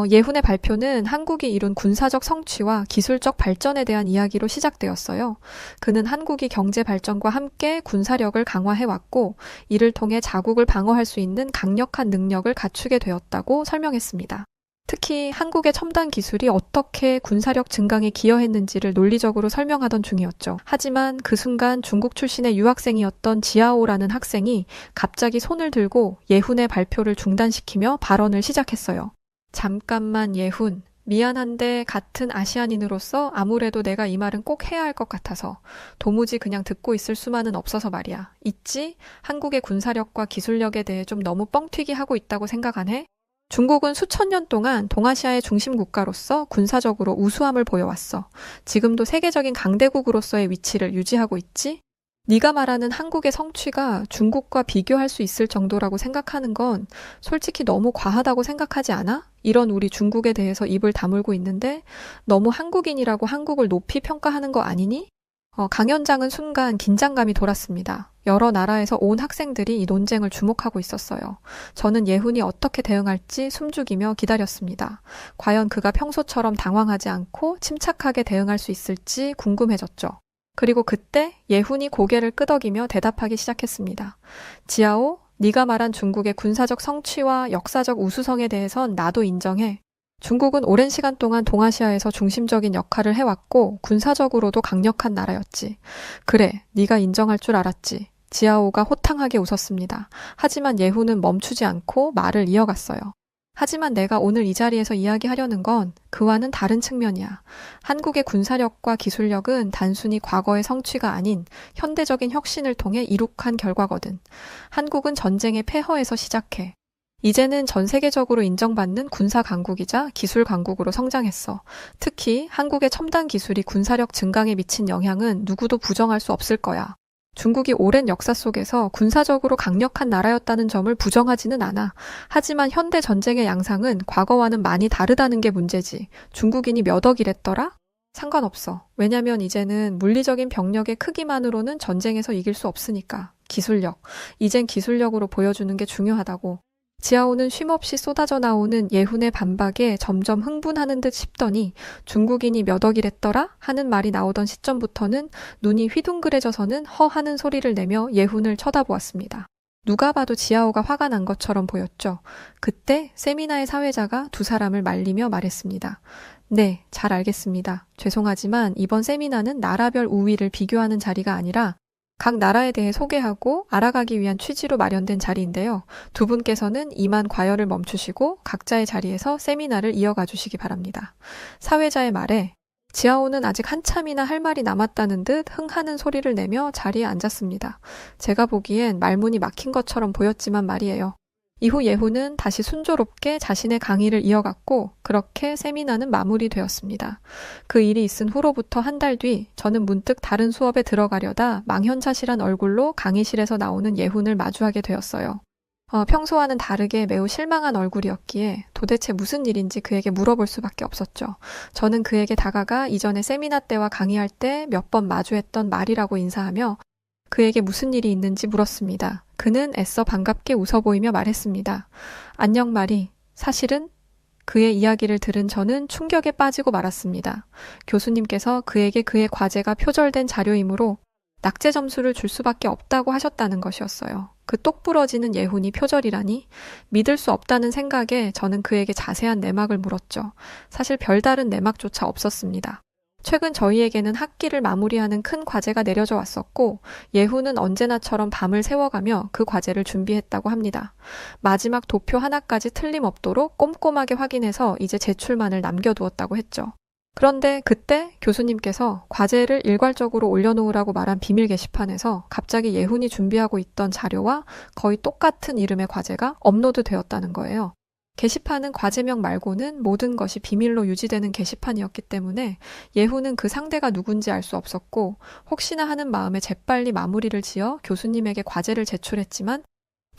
예훈의 발표는 한국이 이룬 군사적 성취와 기술적 발전에 대한 이야기로 시작되었어요. 그는 한국이 경제 발전과 함께 군사력을 강화해왔고 이를 통해 자국을 방어할 수 있는 강력한 능력을 갖추게 되었다고 설명했습니다. 특히 한국의 첨단 기술이 어떻게 군사력 증강에 기여했는지를 논리적으로 설명하던 중이었죠. 하지만 그 순간 중국 출신의 유학생이었던 지아오라는 학생이 갑자기 손을 들고 예훈의 발표를 중단시키며 발언을 시작했어요. 잠깐만 예훈, 미안한데 같은 아시아인으로서 아무래도 내가 이 말은 꼭 해야 할 것 같아서 도무지 그냥 듣고 있을 수만은 없어서 말이야. 있지? 한국의 군사력과 기술력에 대해 좀 너무 뻥튀기 하고 있다고 생각 안 해? 중국은 수천 년 동안 동아시아의 중심 국가로서 군사적으로 우수함을 보여왔어. 지금도 세계적인 강대국으로서의 위치를 유지하고 있지? 네가 말하는 한국의 성취가 중국과 비교할 수 있을 정도라고 생각하는 건 솔직히 너무 과하다고 생각하지 않아? 이런 우리 중국에 대해서 입을 다물고 있는데 너무 한국인이라고 한국을 높이 평가하는 거 아니니? 강연장은 순간 긴장감이 돌았습니다. 여러 나라에서 온 학생들이 이 논쟁을 주목하고 있었어요. 저는 예훈이 어떻게 대응할지 숨죽이며 기다렸습니다. 과연 그가 평소처럼 당황하지 않고 침착하게 대응할 수 있을지 궁금해졌죠. 그리고 그때 예훈이 고개를 끄덕이며 대답하기 시작했습니다. 지아오, 네가 말한 중국의 군사적 성취와 역사적 우수성에 대해선 나도 인정해. 중국은 오랜 시간 동안 동아시아에서 중심적인 역할을 해왔고 군사적으로도 강력한 나라였지. 그래, 네가 인정할 줄 알았지. 지아오가 호탕하게 웃었습니다. 하지만 예훈은 멈추지 않고 말을 이어갔어요. 하지만 내가 오늘 이 자리에서 이야기하려는 건 그와는 다른 측면이야. 한국의 군사력과 기술력은 단순히 과거의 성취가 아닌 현대적인 혁신을 통해 이룩한 결과거든. 한국은 전쟁의 폐허에서 시작해. 이제는 전 세계적으로 인정받는 군사 강국이자 기술 강국으로 성장했어. 특히 한국의 첨단 기술이 군사력 증강에 미친 영향은 누구도 부정할 수 없을 거야. 중국이 오랜 역사 속에서 군사적으로 강력한 나라였다는 점을 부정하지는 않아. 하지만 현대 전쟁의 양상은 과거와는 많이 다르다는 게 문제지. 중국인이 몇 억이랬더라? 상관없어. 왜냐면 이제는 물리적인 병력의 크기만으로는 전쟁에서 이길 수 없으니까. 기술력. 이젠 기술력으로 보여주는 게 중요하다고. 지아오는 쉼없이 쏟아져 나오는 예훈의 반박에 점점 흥분하는 듯 싶더니 중국인이 몇 억이랬더라? 하는 말이 나오던 시점부터는 눈이 휘둥그레져서는 허하는 소리를 내며 예훈을 쳐다보았습니다. 누가 봐도 지아오가 화가 난 것처럼 보였죠. 그때 세미나의 사회자가 두 사람을 말리며 말했습니다. 네, 잘 알겠습니다. 죄송하지만 이번 세미나는 나라별 우위를 비교하는 자리가 아니라 각 나라에 대해 소개하고 알아가기 위한 취지로 마련된 자리인데요. 두 분께서는 이만 과열을 멈추시고 각자의 자리에서 세미나를 이어가 주시기 바랍니다. 사회자의 말에 지아오는 아직 한참이나 할 말이 남았다는 듯 흥하는 소리를 내며 자리에 앉았습니다. 제가 보기엔 말문이 막힌 것처럼 보였지만 말이에요. 이후 예훈은 다시 순조롭게 자신의 강의를 이어갔고 그렇게 세미나는 마무리되었습니다. 그 일이 있은 후로부터 한 달 뒤 저는 문득 다른 수업에 들어가려다 망연자실한 얼굴로 강의실에서 나오는 예훈을 마주하게 되었어요. 평소와는 다르게 매우 실망한 얼굴이었기에 도대체 무슨 일인지 그에게 물어볼 수밖에 없었죠. 저는 그에게 다가가 이전에 세미나 때와 강의할 때 몇 번 마주했던 말이라고 인사하며 그에게 무슨 일이 있는지 물었습니다. 그는 애써 반갑게 웃어 보이며 말했습니다. 안녕 마리. 사실은 그의 이야기를 들은 저는 충격에 빠지고 말았습니다. 교수님께서 그에게 그의 과제가 표절된 자료이므로 낙제 점수를 줄 수밖에 없다고 하셨다는 것이었어요. 그 똑부러지는 예훈이 표절이라니? 믿을 수 없다는 생각에 저는 그에게 자세한 내막을 물었죠. 사실 별다른 내막조차 없었습니다. 최근 저희에게는 학기를 마무리하는 큰 과제가 내려져 왔었고 예훈은 언제나처럼 밤을 새워가며 그 과제를 준비했다고 합니다. 마지막 도표 하나까지 틀림없도록 꼼꼼하게 확인해서 이제 제출만을 남겨두었다고 했죠. 그런데 그때 교수님께서 과제를 일괄적으로 올려놓으라고 말한 비밀 게시판에서 갑자기 예훈이 준비하고 있던 자료와 거의 똑같은 이름의 과제가 업로드 되었다는 거예요. 게시판은 과제명 말고는 모든 것이 비밀로 유지되는 게시판이었기 때문에 예후는 그 상대가 누군지 알 수 없었고 혹시나 하는 마음에 재빨리 마무리를 지어 교수님에게 과제를 제출했지만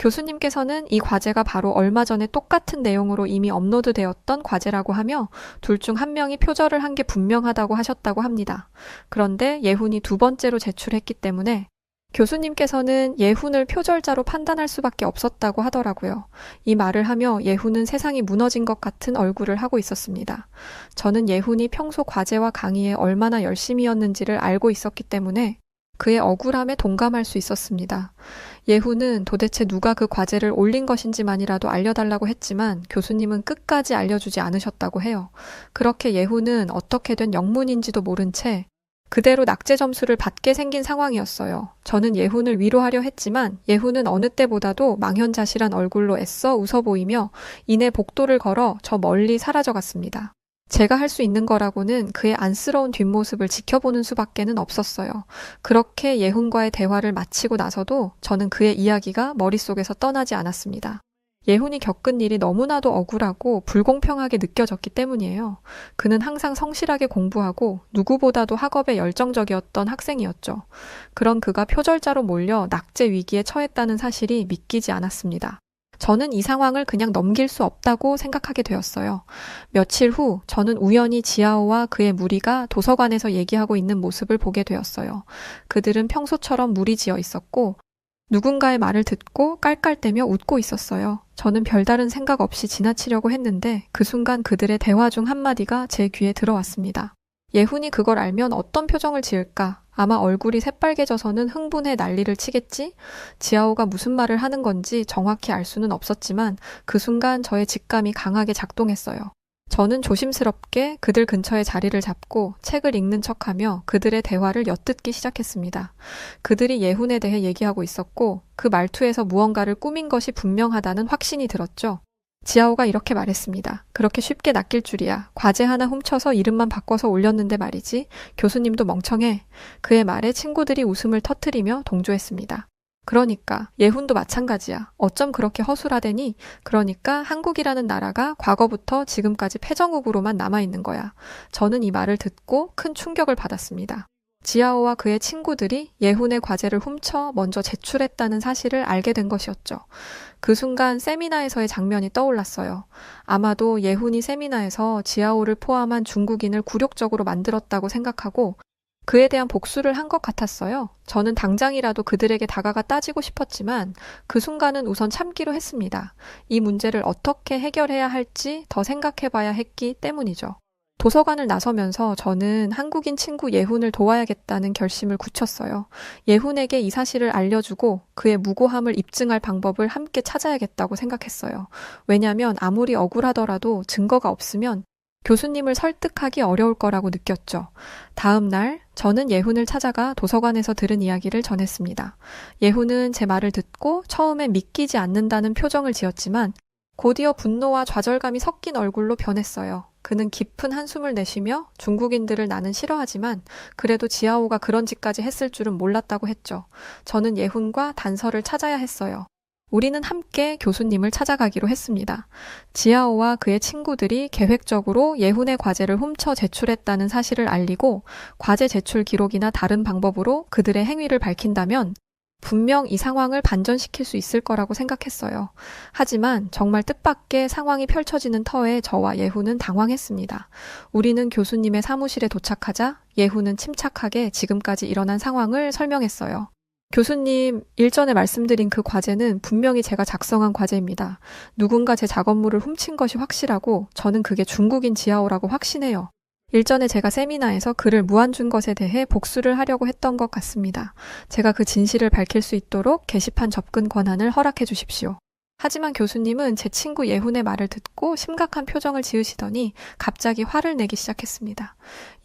교수님께서는 이 과제가 바로 얼마 전에 똑같은 내용으로 이미 업로드되었던 과제라고 하며 둘 중 한 명이 표절을 한 게 분명하다고 하셨다고 합니다. 그런데 예훈이 두 번째로 제출했기 때문에 교수님께서는 예훈을 표절자로 판단할 수밖에 없었다고 하더라고요. 이 말을 하며 예훈은 세상이 무너진 것 같은 얼굴을 하고 있었습니다. 저는 예훈이 평소 과제와 강의에 얼마나 열심이었는지를 알고 있었기 때문에 그의 억울함에 동감할 수 있었습니다. 예훈은 도대체 누가 그 과제를 올린 것인지만이라도 알려달라고 했지만 교수님은 끝까지 알려주지 않으셨다고 해요. 그렇게 예훈은 어떻게 된 영문인지도 모른 채 그대로 낙제 점수를 받게 생긴 상황이었어요. 저는 예훈을 위로하려 했지만 예훈은 어느 때보다도 망연자실한 얼굴로 애써 웃어 보이며 이내 복도를 걸어 저 멀리 사라져갔습니다. 제가 할 수 있는 거라고는 그의 안쓰러운 뒷모습을 지켜보는 수밖에는 없었어요. 그렇게 예훈과의 대화를 마치고 나서도 저는 그의 이야기가 머릿속에서 떠나지 않았습니다. 예훈이 겪은 일이 너무나도 억울하고 불공평하게 느껴졌기 때문이에요. 그는 항상 성실하게 공부하고 누구보다도 학업에 열정적이었던 학생이었죠. 그런 그가 표절자로 몰려 낙제 위기에 처했다는 사실이 믿기지 않았습니다. 저는 이 상황을 그냥 넘길 수 없다고 생각하게 되었어요. 며칠 후 저는 우연히 지아오와 그의 무리가 도서관에서 얘기하고 있는 모습을 보게 되었어요. 그들은 평소처럼 무리지어 있었고 누군가의 말을 듣고 깔깔대며 웃고 있었어요. 저는 별다른 생각 없이 지나치려고 했는데 그 순간 그들의 대화 중 한마디가 제 귀에 들어왔습니다. 예훈이 그걸 알면 어떤 표정을 지을까? 아마 얼굴이 새빨개져서는 흥분해 난리를 치겠지? 지아오가 무슨 말을 하는 건지 정확히 알 수는 없었지만 그 순간 저의 직감이 강하게 작동했어요. 저는 조심스럽게 그들 근처에 자리를 잡고 책을 읽는 척하며 그들의 대화를 엿듣기 시작했습니다. 그들이 예훈에 대해 얘기하고 있었고 그 말투에서 무언가를 꾸민 것이 분명하다는 확신이 들었죠. 지아오가 이렇게 말했습니다. 그렇게 쉽게 낚일 줄이야. 과제 하나 훔쳐서 이름만 바꿔서 올렸는데 말이지. 교수님도 멍청해. 그의 말에 친구들이 웃음을 터뜨리며 동조했습니다. 그러니까 예훈도 마찬가지야. 어쩜 그렇게 허술하대니? 그러니까 한국이라는 나라가 과거부터 지금까지 패정국으로만 남아있는 거야. 저는 이 말을 듣고 큰 충격을 받았습니다. 지아오와 그의 친구들이 예훈의 과제를 훔쳐 먼저 제출했다는 사실을 알게 된 것이었죠. 그 순간 세미나에서의 장면이 떠올랐어요. 아마도 예훈이 세미나에서 지아오를 포함한 중국인을 굴욕적으로 만들었다고 생각하고 그에 대한 복수를 한 것 같았어요. 저는 당장이라도 그들에게 다가가 따지고 싶었지만 그 순간은 우선 참기로 했습니다. 이 문제를 어떻게 해결해야 할지 더 생각해봐야 했기 때문이죠. 도서관을 나서면서 저는 한국인 친구 예훈을 도와야겠다는 결심을 굳혔어요. 예훈에게 이 사실을 알려주고 그의 무고함을 입증할 방법을 함께 찾아야겠다고 생각했어요. 왜냐하면 아무리 억울하더라도 증거가 없으면 교수님을 설득하기 어려울 거라고 느꼈죠. 다음 날 저는 예훈을 찾아가 도서관에서 들은 이야기를 전했습니다. 예훈은 제 말을 듣고 처음에 믿기지 않는다는 표정을 지었지만 곧이어 분노와 좌절감이 섞인 얼굴로 변했어요. 그는 깊은 한숨을 내쉬며 중국인들을 나는 싫어하지만 그래도 지아오가 그런 짓까지 했을 줄은 몰랐다고 했죠. 저는 예훈과 단서를 찾아야 했어요. 우리는 함께 교수님을 찾아가기로 했습니다. 지아오와 그의 친구들이 계획적으로 예훈의 과제를 훔쳐 제출했다는 사실을 알리고 과제 제출 기록이나 다른 방법으로 그들의 행위를 밝힌다면 분명 이 상황을 반전시킬 수 있을 거라고 생각했어요. 하지만 정말 뜻밖의 상황이 펼쳐지는 터에 저와 예훈은 당황했습니다. 우리는 교수님의 사무실에 도착하자 예훈은 침착하게 지금까지 일어난 상황을 설명했어요. 교수님, 일전에 말씀드린 그 과제는 분명히 제가 작성한 과제입니다. 누군가 제 작업물을 훔친 것이 확실하고 저는 그게 중국인 지아오라고 확신해요. 일전에 제가 세미나에서 그를 무안 준 것에 대해 복수를 하려고 했던 것 같습니다. 제가 그 진실을 밝힐 수 있도록 게시판 접근 권한을 허락해 주십시오. 하지만 교수님은 제 친구 예훈의 말을 듣고 심각한 표정을 지으시더니 갑자기 화를 내기 시작했습니다.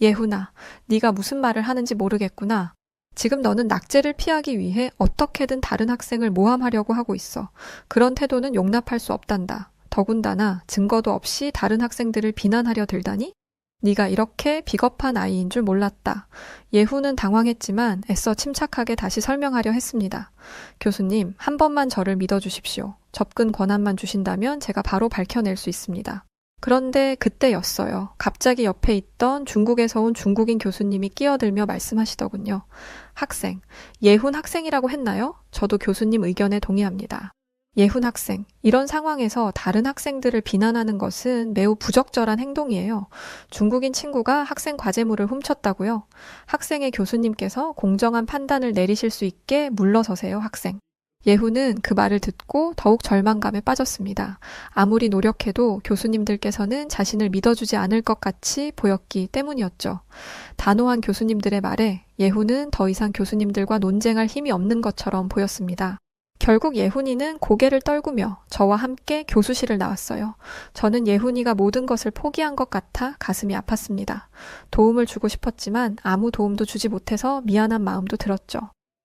예훈아, 네가 무슨 말을 하는지 모르겠구나. 지금 너는 낙제를 피하기 위해 어떻게든 다른 학생을 모함하려고 하고 있어. 그런 태도는 용납할 수 없단다. 더군다나 증거도 없이 다른 학생들을 비난하려 들다니? 네가 이렇게 비겁한 아이인 줄 몰랐다. 예훈은 당황했지만 애써 침착하게 다시 설명하려 했습니다. 교수님, 한 번만 저를 믿어주십시오. 접근 권한만 주신다면 제가 바로 밝혀낼 수 있습니다. 그런데 그때였어요. 갑자기 옆에 있던 중국에서 온 중국인 교수님이 끼어들며 말씀하시더군요. 학생, 예훈 학생이라고 했나요? 저도 교수님 의견에 동의합니다. 예훈 학생, 이런 상황에서 다른 학생들을 비난하는 것은 매우 부적절한 행동이에요. 중국인 친구가 학생 과제물을 훔쳤다고요? 학생의 교수님께서 공정한 판단을 내리실 수 있게 물러서세요, 학생. 예훈은 그 말을 듣고 더욱 절망감에 빠졌습니다. 아무리 노력해도 교수님들께서는 자신을 믿어주지 않을 것 같이 보였기 때문이었죠. 단호한 교수님들의 말에 예훈은 더 이상 교수님들과 논쟁할 힘이 없는 것처럼 보였습니다. 결국 예훈이는 고개를 떨구며 저와 함께 교수실을 나왔어요. 저는 예훈이가 모든 것을 포기한 것 같아 가슴이 아팠습니다. 도움을 주고 싶었지만 아무 도움도 주지 못해서 미안한 마음도 들었죠.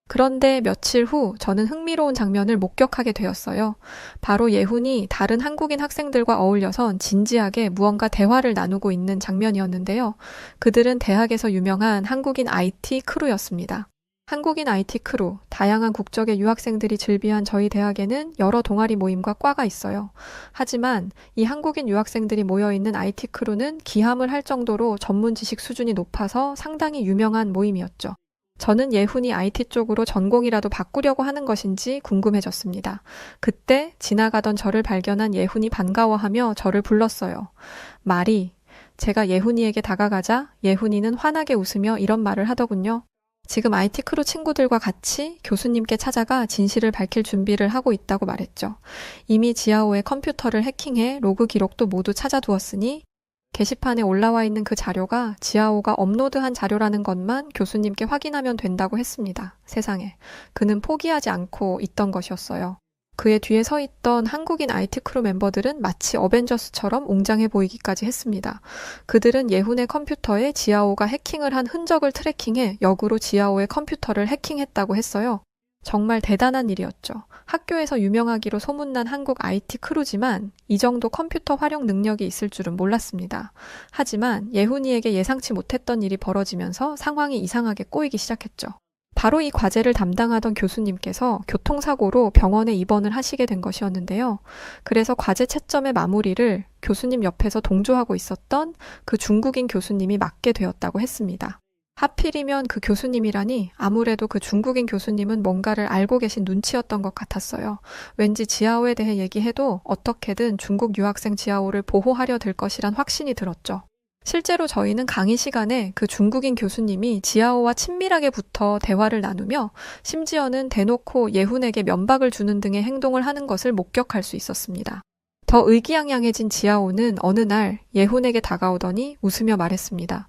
그런데 며칠 후 저는 흥미로운 장면을 목격하게 되었어요. 바로 예훈이 다른 한국인 학생들과 어울려선 진지하게 무언가 대화를 나누고 있는 장면이었는데요. 그들은 대학에서 유명한 한국인 IT 크루였습니다. 한국인 IT 크루, 다양한 국적의 유학생들이 즐비한 저희 대학에는 여러 동아리 모임과 과가 있어요. 하지만 이 한국인 유학생들이 모여있는 IT 크루는 기함을 할 정도로 전문 지식 수준이 높아서 상당히 유명한 모임이었죠. 저는 예훈이 IT 쪽으로 전공이라도 바꾸려고 하는 것인지 궁금해졌습니다. 그때 지나가던 저를 발견한 예훈이 반가워하며 저를 불렀어요. 마리, 제가 예훈이에게 다가가자 예훈이는 환하게 웃으며 이런 말을 하더군요. 지금 IT 크루 친구들과 같이 교수님께 찾아가 진실을 밝힐 준비를 하고 있다고 말했죠. 이미 지하오의 컴퓨터를 해킹해 로그 기록도 모두 찾아두었으니 게시판에 올라와 있는 그 자료가 지하오가 업로드한 자료라는 것만 교수님께 확인하면 된다고 했습니다. 세상에. 그는 포기하지 않고 있던 것이었어요. 그의 뒤에 서 있던 한국인 IT 크루 멤버들은 마치 어벤져스처럼 웅장해 보이기까지 했습니다. 그들은 예훈의 컴퓨터에 지하오가 해킹을 한 흔적을 트래킹해 역으로 지하오의 컴퓨터를 해킹했다고 했어요. 정말 대단한 일이었죠. 학교에서 유명하기로 소문난 한국 IT 크루지만 이 정도 컴퓨터 활용 능력이 있을 줄은 몰랐습니다. 하지만 예훈이에게 예상치 못했던 일이 벌어지면서 상황이 이상하게 꼬이기 시작했죠. 바로 이 과제를 담당하던 교수님께서 교통사고로 병원에 입원을 하시게 된 것이었는데요. 그래서 과제 채점의 마무리를 교수님 옆에서 동조하고 있었던 그 중국인 교수님이 맡게 되었다고 했습니다. 하필이면 그 교수님이라니 아무래도 그 중국인 교수님은 뭔가를 알고 계신 눈치였던 것 같았어요. 왠지 지하오에 대해 얘기해도 어떻게든 중국 유학생 지하오를 보호하려 들 것이란 확신이 들었죠. 실제로 저희는 강의 시간에 그 중국인 교수님이 지하오와 친밀하게 붙어 대화를 나누며 심지어는 대놓고 예훈에게 면박을 주는 등의 행동을 하는 것을 목격할 수 있었습니다. 더 의기양양해진 지하오는 어느 날 예훈에게 다가오더니 웃으며 말했습니다.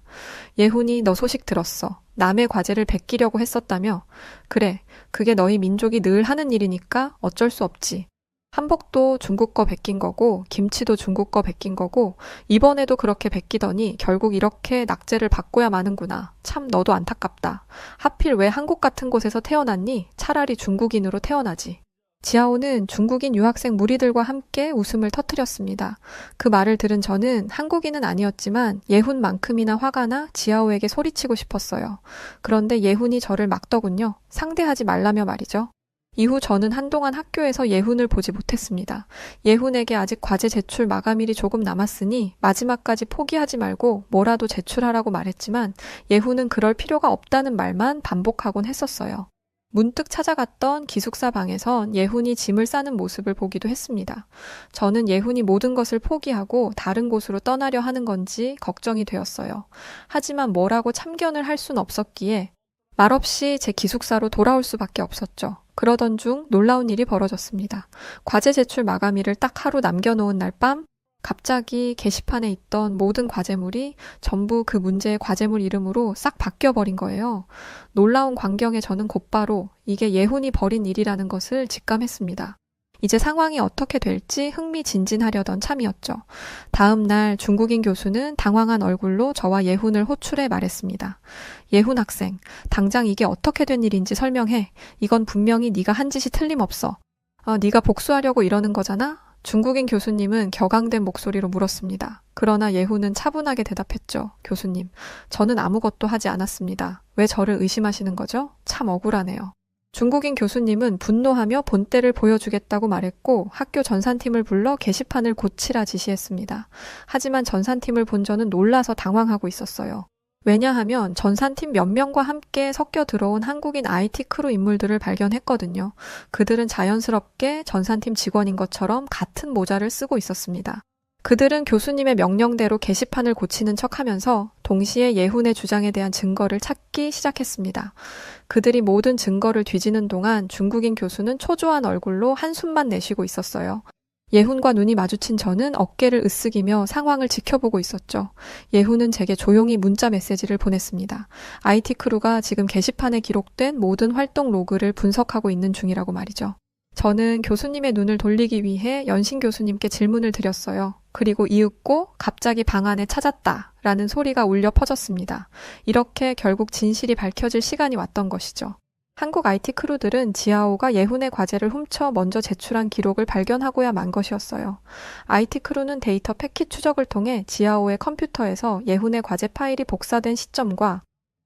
예훈이 너 소식 들었어. 남의 과제를 베끼려고 했었다며. 그래, 그게 너희 민족이 늘 하는 일이니까 어쩔 수 없지. 한복도 중국 거 베낀 거고 김치도 중국 거 베낀 거고 이번에도 그렇게 베끼더니 결국 이렇게 낙제를 받고야 마는구나. 참 너도 안타깝다. 하필 왜 한국 같은 곳에서 태어났니? 차라리 중국인으로 태어나지. 지하오는 중국인 유학생 무리들과 함께 웃음을 터뜨렸습니다. 그 말을 들은 저는 한국인은 아니었지만 예훈만큼이나 화가 나 지하오에게 소리치고 싶었어요. 그런데 예훈이 저를 막더군요. 상대하지 말라며 말이죠. 이후 저는 한동안 학교에서 예훈을 보지 못했습니다. 예훈에게 아직 과제 제출 마감일이 조금 남았으니 마지막까지 포기하지 말고 뭐라도 제출하라고 말했지만 예훈은 그럴 필요가 없다는 말만 반복하곤 했었어요. 문득 찾아갔던 기숙사 방에선 예훈이 짐을 싸는 모습을 보기도 했습니다. 저는 예훈이 모든 것을 포기하고 다른 곳으로 떠나려 하는 건지 걱정이 되었어요. 하지만 뭐라고 참견을 할 순 없었기에 말없이 제 기숙사로 돌아올 수밖에 없었죠. 그러던 중 놀라운 일이 벌어졌습니다. 과제 제출 마감일을 딱 하루 남겨놓은 날 밤 갑자기 게시판에 있던 모든 과제물이 전부 그 문제의 과제물 이름으로 싹 바뀌어버린 거예요. 놀라운 광경에 저는 곧바로 이게 예훈이 벌인 일이라는 것을 직감했습니다. 이제 상황이 어떻게 될지 흥미진진하려던 참이었죠. 다음 날 중국인 교수는 당황한 얼굴로 저와 예훈을 호출해 말했습니다. 예훈 학생, 당장 이게 어떻게 된 일인지 설명해. 이건 분명히 네가 한 짓이 틀림없어. 네가 복수하려고 이러는 거잖아? 중국인 교수님은 격앙된 목소리로 물었습니다. 그러나 예훈은 차분하게 대답했죠. 교수님, 저는 아무것도 하지 않았습니다. 왜 저를 의심하시는 거죠? 참 억울하네요. 중국인 교수님은 분노하며 본때를 보여주겠다고 말했고 학교 전산팀을 불러 게시판을 고치라 지시했습니다. 하지만 전산팀을 본 저는 놀라서 당황하고 있었어요. 왜냐하면 전산팀 몇 명과 함께 섞여 들어온 한국인 IT 크루 인물들을 발견했거든요. 그들은 자연스럽게 전산팀 직원인 것처럼 같은 모자를 쓰고 있었습니다. 그들은 교수님의 명령대로 게시판을 고치는 척하면서 동시에 예훈의 주장에 대한 증거를 찾기 시작했습니다. 그들이 모든 증거를 뒤지는 동안 중국인 교수는 초조한 얼굴로 한숨만 내쉬고 있었어요. 예훈과 눈이 마주친 저는 어깨를 으쓱이며 상황을 지켜보고 있었죠. 예훈은 제게 조용히 문자 메시지를 보냈습니다. IT 크루가 지금 게시판에 기록된 모든 활동 로그를 분석하고 있는 중이라고 말이죠. 저는 교수님의 눈을 돌리기 위해 연신 교수님께 질문을 드렸어요. 그리고 이윽고 갑자기 방 안에 찾았다 라는 소리가 울려 퍼졌습니다. 이렇게 결국 진실이 밝혀질 시간이 왔던 것이죠. 한국 IT 크루들은 지아오가 예훈의 과제를 훔쳐 먼저 제출한 기록을 발견하고야 만 것이었어요. IT 크루는 데이터 패킷 추적을 통해 지아오의 컴퓨터에서 예훈의 과제 파일이 복사된 시점과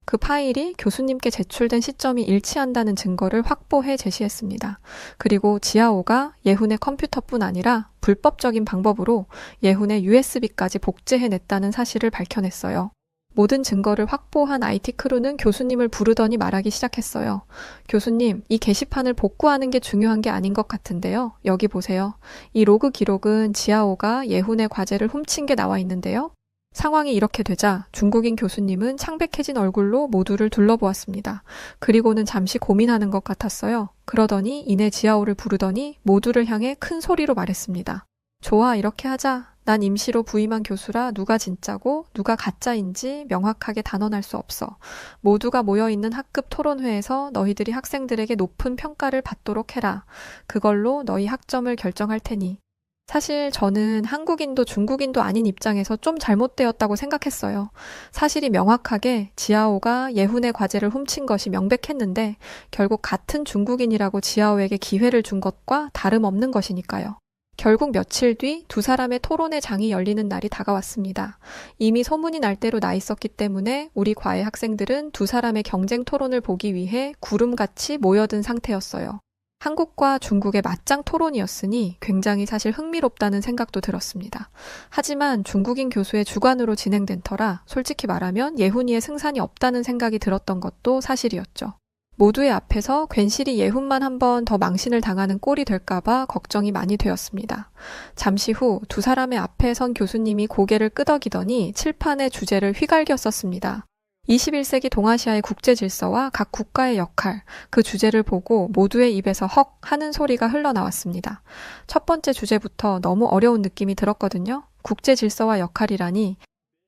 그 파일이 교수님께 제출된 시점이 일치한다는 증거를 확보해 제시했습니다. 그리고 지아오가 예훈의 컴퓨터뿐 아니라 불법적인 방법으로 예훈의 USB까지 복제해냈다는 사실을 밝혀냈어요. 모든 증거를 확보한 IT 크루는 교수님을 부르더니 말하기 시작했어요. 교수님, 이 게시판을 복구하는 게 중요한 게 아닌 것 같은데요. 여기 보세요. 이 로그 기록은 지아오가 예훈의 과제를 훔친 게 나와 있는데요. 상황이 이렇게 되자 중국인 교수님은 창백해진 얼굴로 모두를 둘러보았습니다. 그리고는 잠시 고민하는 것 같았어요. 그러더니 이내 지아오를 부르더니 모두를 향해 큰 소리로 말했습니다. 좋아, 이렇게 하자. 난 임시로 부임한 교수라 누가 진짜고 누가 가짜인지 명확하게 단언할 수 없어. 모두가 모여있는 학급 토론회에서 너희들이 학생들에게 높은 평가를 받도록 해라. 그걸로 너희 학점을 결정할 테니. 사실 저는 한국인도 중국인도 아닌 입장에서 좀 잘못되었다고 생각했어요. 사실이 명확하게 지아오가 예훈의 과제를 훔친 것이 명백했는데 결국 같은 중국인이라고 지아오에게 기회를 준 것과 다름없는 것이니까요. 결국 며칠 뒤 두 사람의 토론회 장이 열리는 날이 다가왔습니다. 이미 소문이 날 대로 나 있었기 때문에 우리 과의 학생들은 두 사람의 경쟁 토론을 보기 위해 구름같이 모여든 상태였어요. 한국과 중국의 맞짱 토론이었으니 굉장히 사실 흥미롭다는 생각도 들었습니다. 하지만 중국인 교수의 주관으로 진행된 터라 솔직히 말하면 예훈이의 승산이 없다는 생각이 들었던 것도 사실이었죠. 모두의 앞에서 괜시리 예훈만 한 번 더 망신을 당하는 꼴이 될까봐 걱정이 많이 되었습니다. 잠시 후 두 사람의 앞에 선 교수님이 고개를 끄덕이더니 칠판의 주제를 휘갈겨 썼습니다. 21세기 동아시아의 국제 질서와 각 국가의 역할, 그 주제를 보고 모두의 입에서 헉 하는 소리가 흘러나왔습니다. 첫 번째 주제부터 너무 어려운 느낌이 들었거든요. 국제 질서와 역할이라니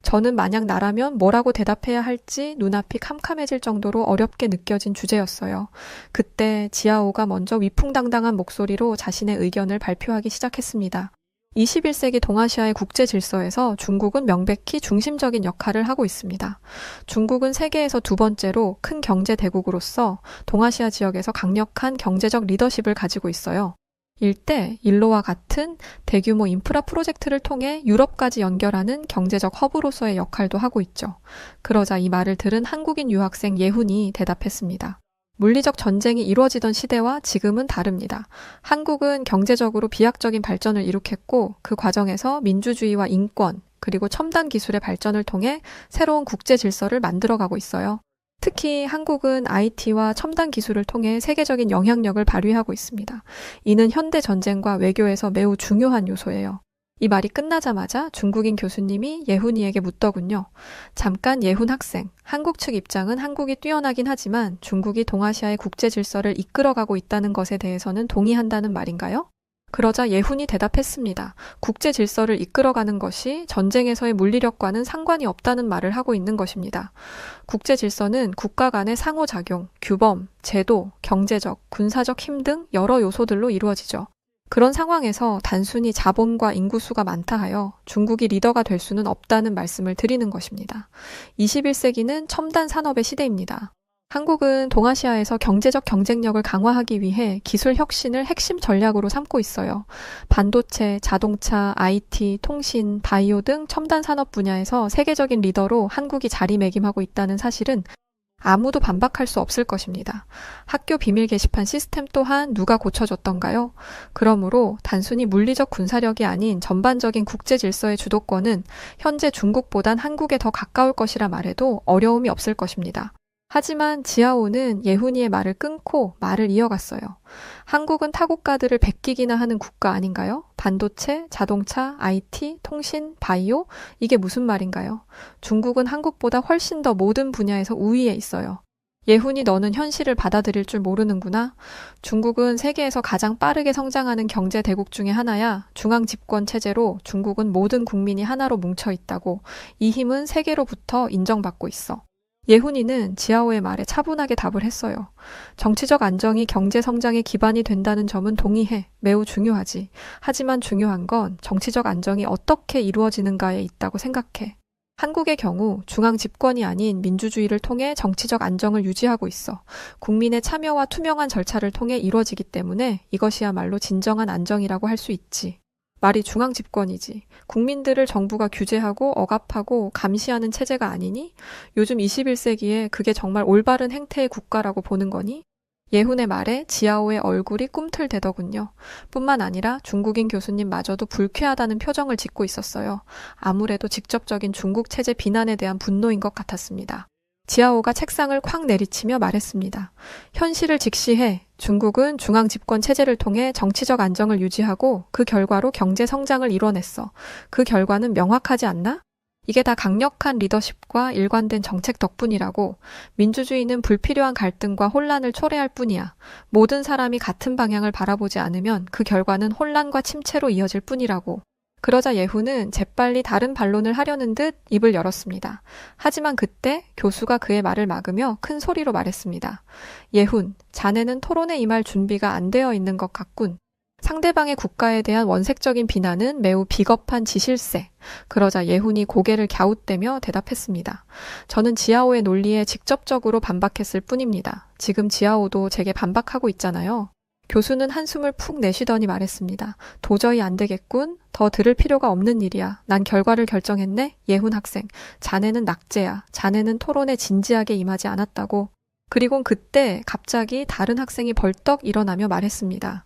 저는 만약 나라면 뭐라고 대답해야 할지 눈앞이 캄캄해질 정도로 어렵게 느껴진 주제였어요. 그때 지아오가 먼저 위풍당당한 목소리로 자신의 의견을 발표하기 시작했습니다. 21세기 동아시아의 국제 질서에서 중국은 명백히 중심적인 역할을 하고 있습니다. 중국은 세계에서 두 번째로 큰 경제 대국으로서 동아시아 지역에서 강력한 경제적 리더십을 가지고 있어요. 일대 일로와 같은 대규모 인프라 프로젝트를 통해 유럽까지 연결하는 경제적 허브로서의 역할도 하고 있죠. 그러자 이 말을 들은 한국인 유학생 예훈이 대답했습니다. 물리적 전쟁이 이루어지던 시대와 지금은 다릅니다. 한국은 경제적으로 비약적인 발전을 이룩했고 그 과정에서 민주주의와 인권 그리고 첨단 기술의 발전을 통해 새로운 국제 질서를 만들어가고 있어요. 특히 한국은 IT와 첨단 기술을 통해 세계적인 영향력을 발휘하고 있습니다. 이는 현대 전쟁과 외교에서 매우 중요한 요소예요. 이 말이 끝나자마자 중국인 교수님이 예훈이에게 묻더군요. 잠깐 예훈 학생, 한국 측 입장은 한국이 뛰어나긴 하지만 중국이 동아시아의 국제 질서를 이끌어가고 있다는 것에 대해서는 동의한다는 말인가요? 그러자 예훈이 대답했습니다. 국제 질서를 이끌어가는 것이 전쟁에서의 물리력과는 상관이 없다는 말을 하고 있는 것입니다. 국제 질서는 국가 간의 상호작용, 규범, 제도, 경제적, 군사적 힘 등 여러 요소들로 이루어지죠. 그런 상황에서 단순히 자본과 인구수가 많다 하여 중국이 리더가 될 수는 없다는 말씀을 드리는 것입니다. 21세기는 첨단 산업의 시대입니다. 한국은 동아시아에서 경제적 경쟁력을 강화하기 위해 기술 혁신을 핵심 전략으로 삼고 있어요. 반도체, 자동차, IT, 통신, 바이오 등 첨단 산업 분야에서 세계적인 리더로 한국이 자리매김하고 있다는 사실은 아무도 반박할 수 없을 것입니다. 학교 비밀 게시판 시스템 또한 누가 고쳐줬던가요? 그러므로 단순히 물리적 군사력이 아닌 전반적인 국제 질서의 주도권은 현재 중국보단 한국에 더 가까울 것이라 말해도 어려움이 없을 것입니다. 하지만 지하오는 예훈이의 말을 끊고 말을 이어갔어요. 한국은 타국가들을 베끼기나 하는 국가 아닌가요? 반도체, 자동차, IT, 통신, 바이오? 이게 무슨 말인가요? 중국은 한국보다 훨씬 더 모든 분야에서 우위에 있어요. 예훈이 너는 현실을 받아들일 줄 모르는구나. 중국은 세계에서 가장 빠르게 성장하는 경제 대국 중에 하나야. 중앙 집권 체제로 중국은 모든 국민이 하나로 뭉쳐 있다고. 이 힘은 세계로부터 인정받고 있어. 예훈이는 지하오의 말에 차분하게 답을 했어요. 정치적 안정이 경제 성장의 기반이 된다는 점은 동의해. 매우 중요하지. 하지만 중요한 건 정치적 안정이 어떻게 이루어지는가에 있다고 생각해. 한국의 경우 중앙 집권이 아닌 민주주의를 통해 정치적 안정을 유지하고 있어. 국민의 참여와 투명한 절차를 통해 이루어지기 때문에 이것이야말로 진정한 안정이라고 할 수 있지. 말이 중앙 집권이지. 국민들을 정부가 규제하고 억압하고 감시하는 체제가 아니니? 요즘 21세기에 그게 정말 올바른 행태의 국가라고 보는 거니? 예훈의 말에 지하오의 얼굴이 꿈틀대더군요. 뿐만 아니라 중국인 교수님마저도 불쾌하다는 표정을 짓고 있었어요. 아무래도 직접적인 중국 체제 비난에 대한 분노인 것 같았습니다. 지하오가 책상을 콱 내리치며 말했습니다. 현실을 직시해. 중국은 중앙 집권 체제를 통해 정치적 안정을 유지하고 그 결과로 경제 성장을 이뤄냈어. 그 결과는 명확하지 않나? 이게 다 강력한 리더십과 일관된 정책 덕분이라고. 민주주의는 불필요한 갈등과 혼란을 초래할 뿐이야. 모든 사람이 같은 방향을 바라보지 않으면 그 결과는 혼란과 침체로 이어질 뿐이라고. 그러자 예훈은 재빨리 다른 반론을 하려는 듯 입을 열었습니다. 하지만 그때 교수가 그의 말을 막으며 큰 소리로 말했습니다. 예훈, 자네는 토론에 임할 준비가 안 되어 있는 것 같군. 상대방의 국가에 대한 원색적인 비난은 매우 비겁한 지실세. 그러자 예훈이 고개를 갸웃대며 대답했습니다. 저는 지하오의 논리에 직접적으로 반박했을 뿐입니다. 지금 지하오도 제게 반박하고 있잖아요. 교수는 한숨을 푹 내쉬더니 말했습니다. 도저히 안 되겠군. 더 들을 필요가 없는 일이야. 난 결과를 결정했네. 예훈 학생. 자네는 낙제야. 자네는 토론에 진지하게 임하지 않았다고. 그리곤 그때 갑자기 다른 학생이 벌떡 일어나며 말했습니다.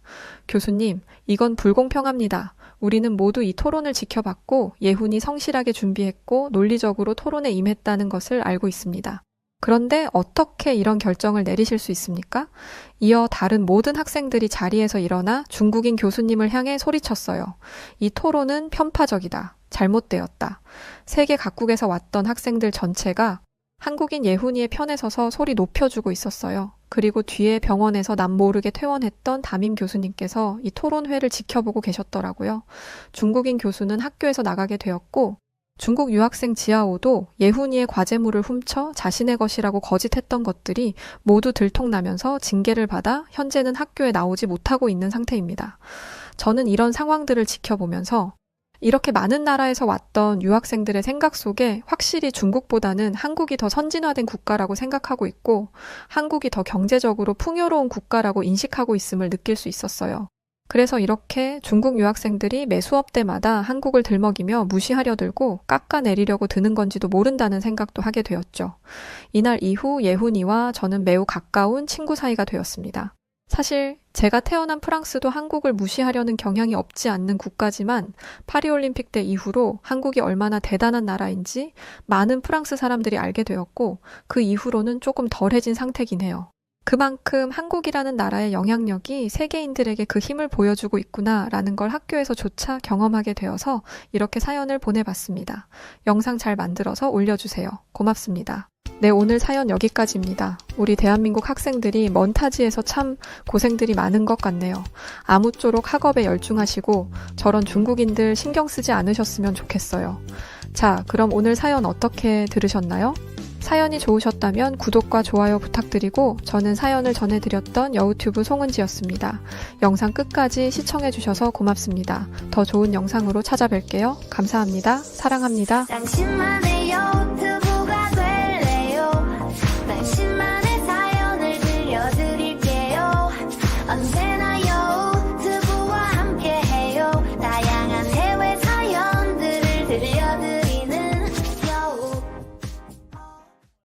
교수님, 이건 불공평합니다. 우리는 모두 이 토론을 지켜봤고 예훈이 성실하게 준비했고 논리적으로 토론에 임했다는 것을 알고 있습니다. 그런데 어떻게 이런 결정을 내리실 수 있습니까? 이어 다른 모든 학생들이 자리에서 일어나 중국인 교수님을 향해 소리쳤어요. 이 토론은 편파적이다. 잘못되었다. 세계 각국에서 왔던 학생들 전체가 한국인 예훈이의 편에 서서 소리 높여주고 있었어요. 그리고 뒤에 병원에서 남 모르게 퇴원했던 담임 교수님께서 이 토론회를 지켜보고 계셨더라고요. 중국인 교수는 학교에서 나가게 되었고 중국 유학생 지하오도 예훈이의 과제물을 훔쳐 자신의 것이라고 거짓했던 것들이 모두 들통나면서 징계를 받아 현재는 학교에 나오지 못하고 있는 상태입니다. 저는 이런 상황들을 지켜보면서 이렇게 많은 나라에서 왔던 유학생들의 생각 속에 확실히 중국보다는 한국이 더 선진화된 국가라고 생각하고 있고 한국이 더 경제적으로 풍요로운 국가라고 인식하고 있음을 느낄 수 있었어요. 그래서 이렇게 중국 유학생들이 매 수업 때마다 한국을 들먹이며 무시하려 들고 깎아내리려고 드는 건지도 모른다는 생각도 하게 되었죠. 이날 이후 예훈이와 저는 매우 가까운 친구 사이가 되었습니다. 사실 제가 태어난 프랑스도 한국을 무시하려는 경향이 없지 않는 국가지만 파리올림픽 때 이후로 한국이 얼마나 대단한 나라인지 많은 프랑스 사람들이 알게 되었고 그 이후로는 조금 덜해진 상태긴 해요. 그만큼 한국이라는 나라의 영향력이 세계인들에게 그 힘을 보여주고 있구나라는 걸 학교에서조차 경험하게 되어서 이렇게 사연을 보내봤습니다. 영상 잘 만들어서 올려주세요. 고맙습니다. 네, 오늘 사연 여기까지입니다. 우리 대한민국 학생들이 먼 타지에서 참 고생들이 많은 것 같네요. 아무쪼록 학업에 열중하시고 저런 중국인들 신경 쓰지 않으셨으면 좋겠어요. 자, 그럼 오늘 사연 어떻게 들으셨나요? 사연이 좋으셨다면 구독과 좋아요 부탁드리고 저는 사연을 전해드렸던 여우튜브 송은지였습니다. 영상 끝까지 시청해주셔서 고맙습니다. 더 좋은 영상으로 찾아뵐게요. 감사합니다. 사랑합니다.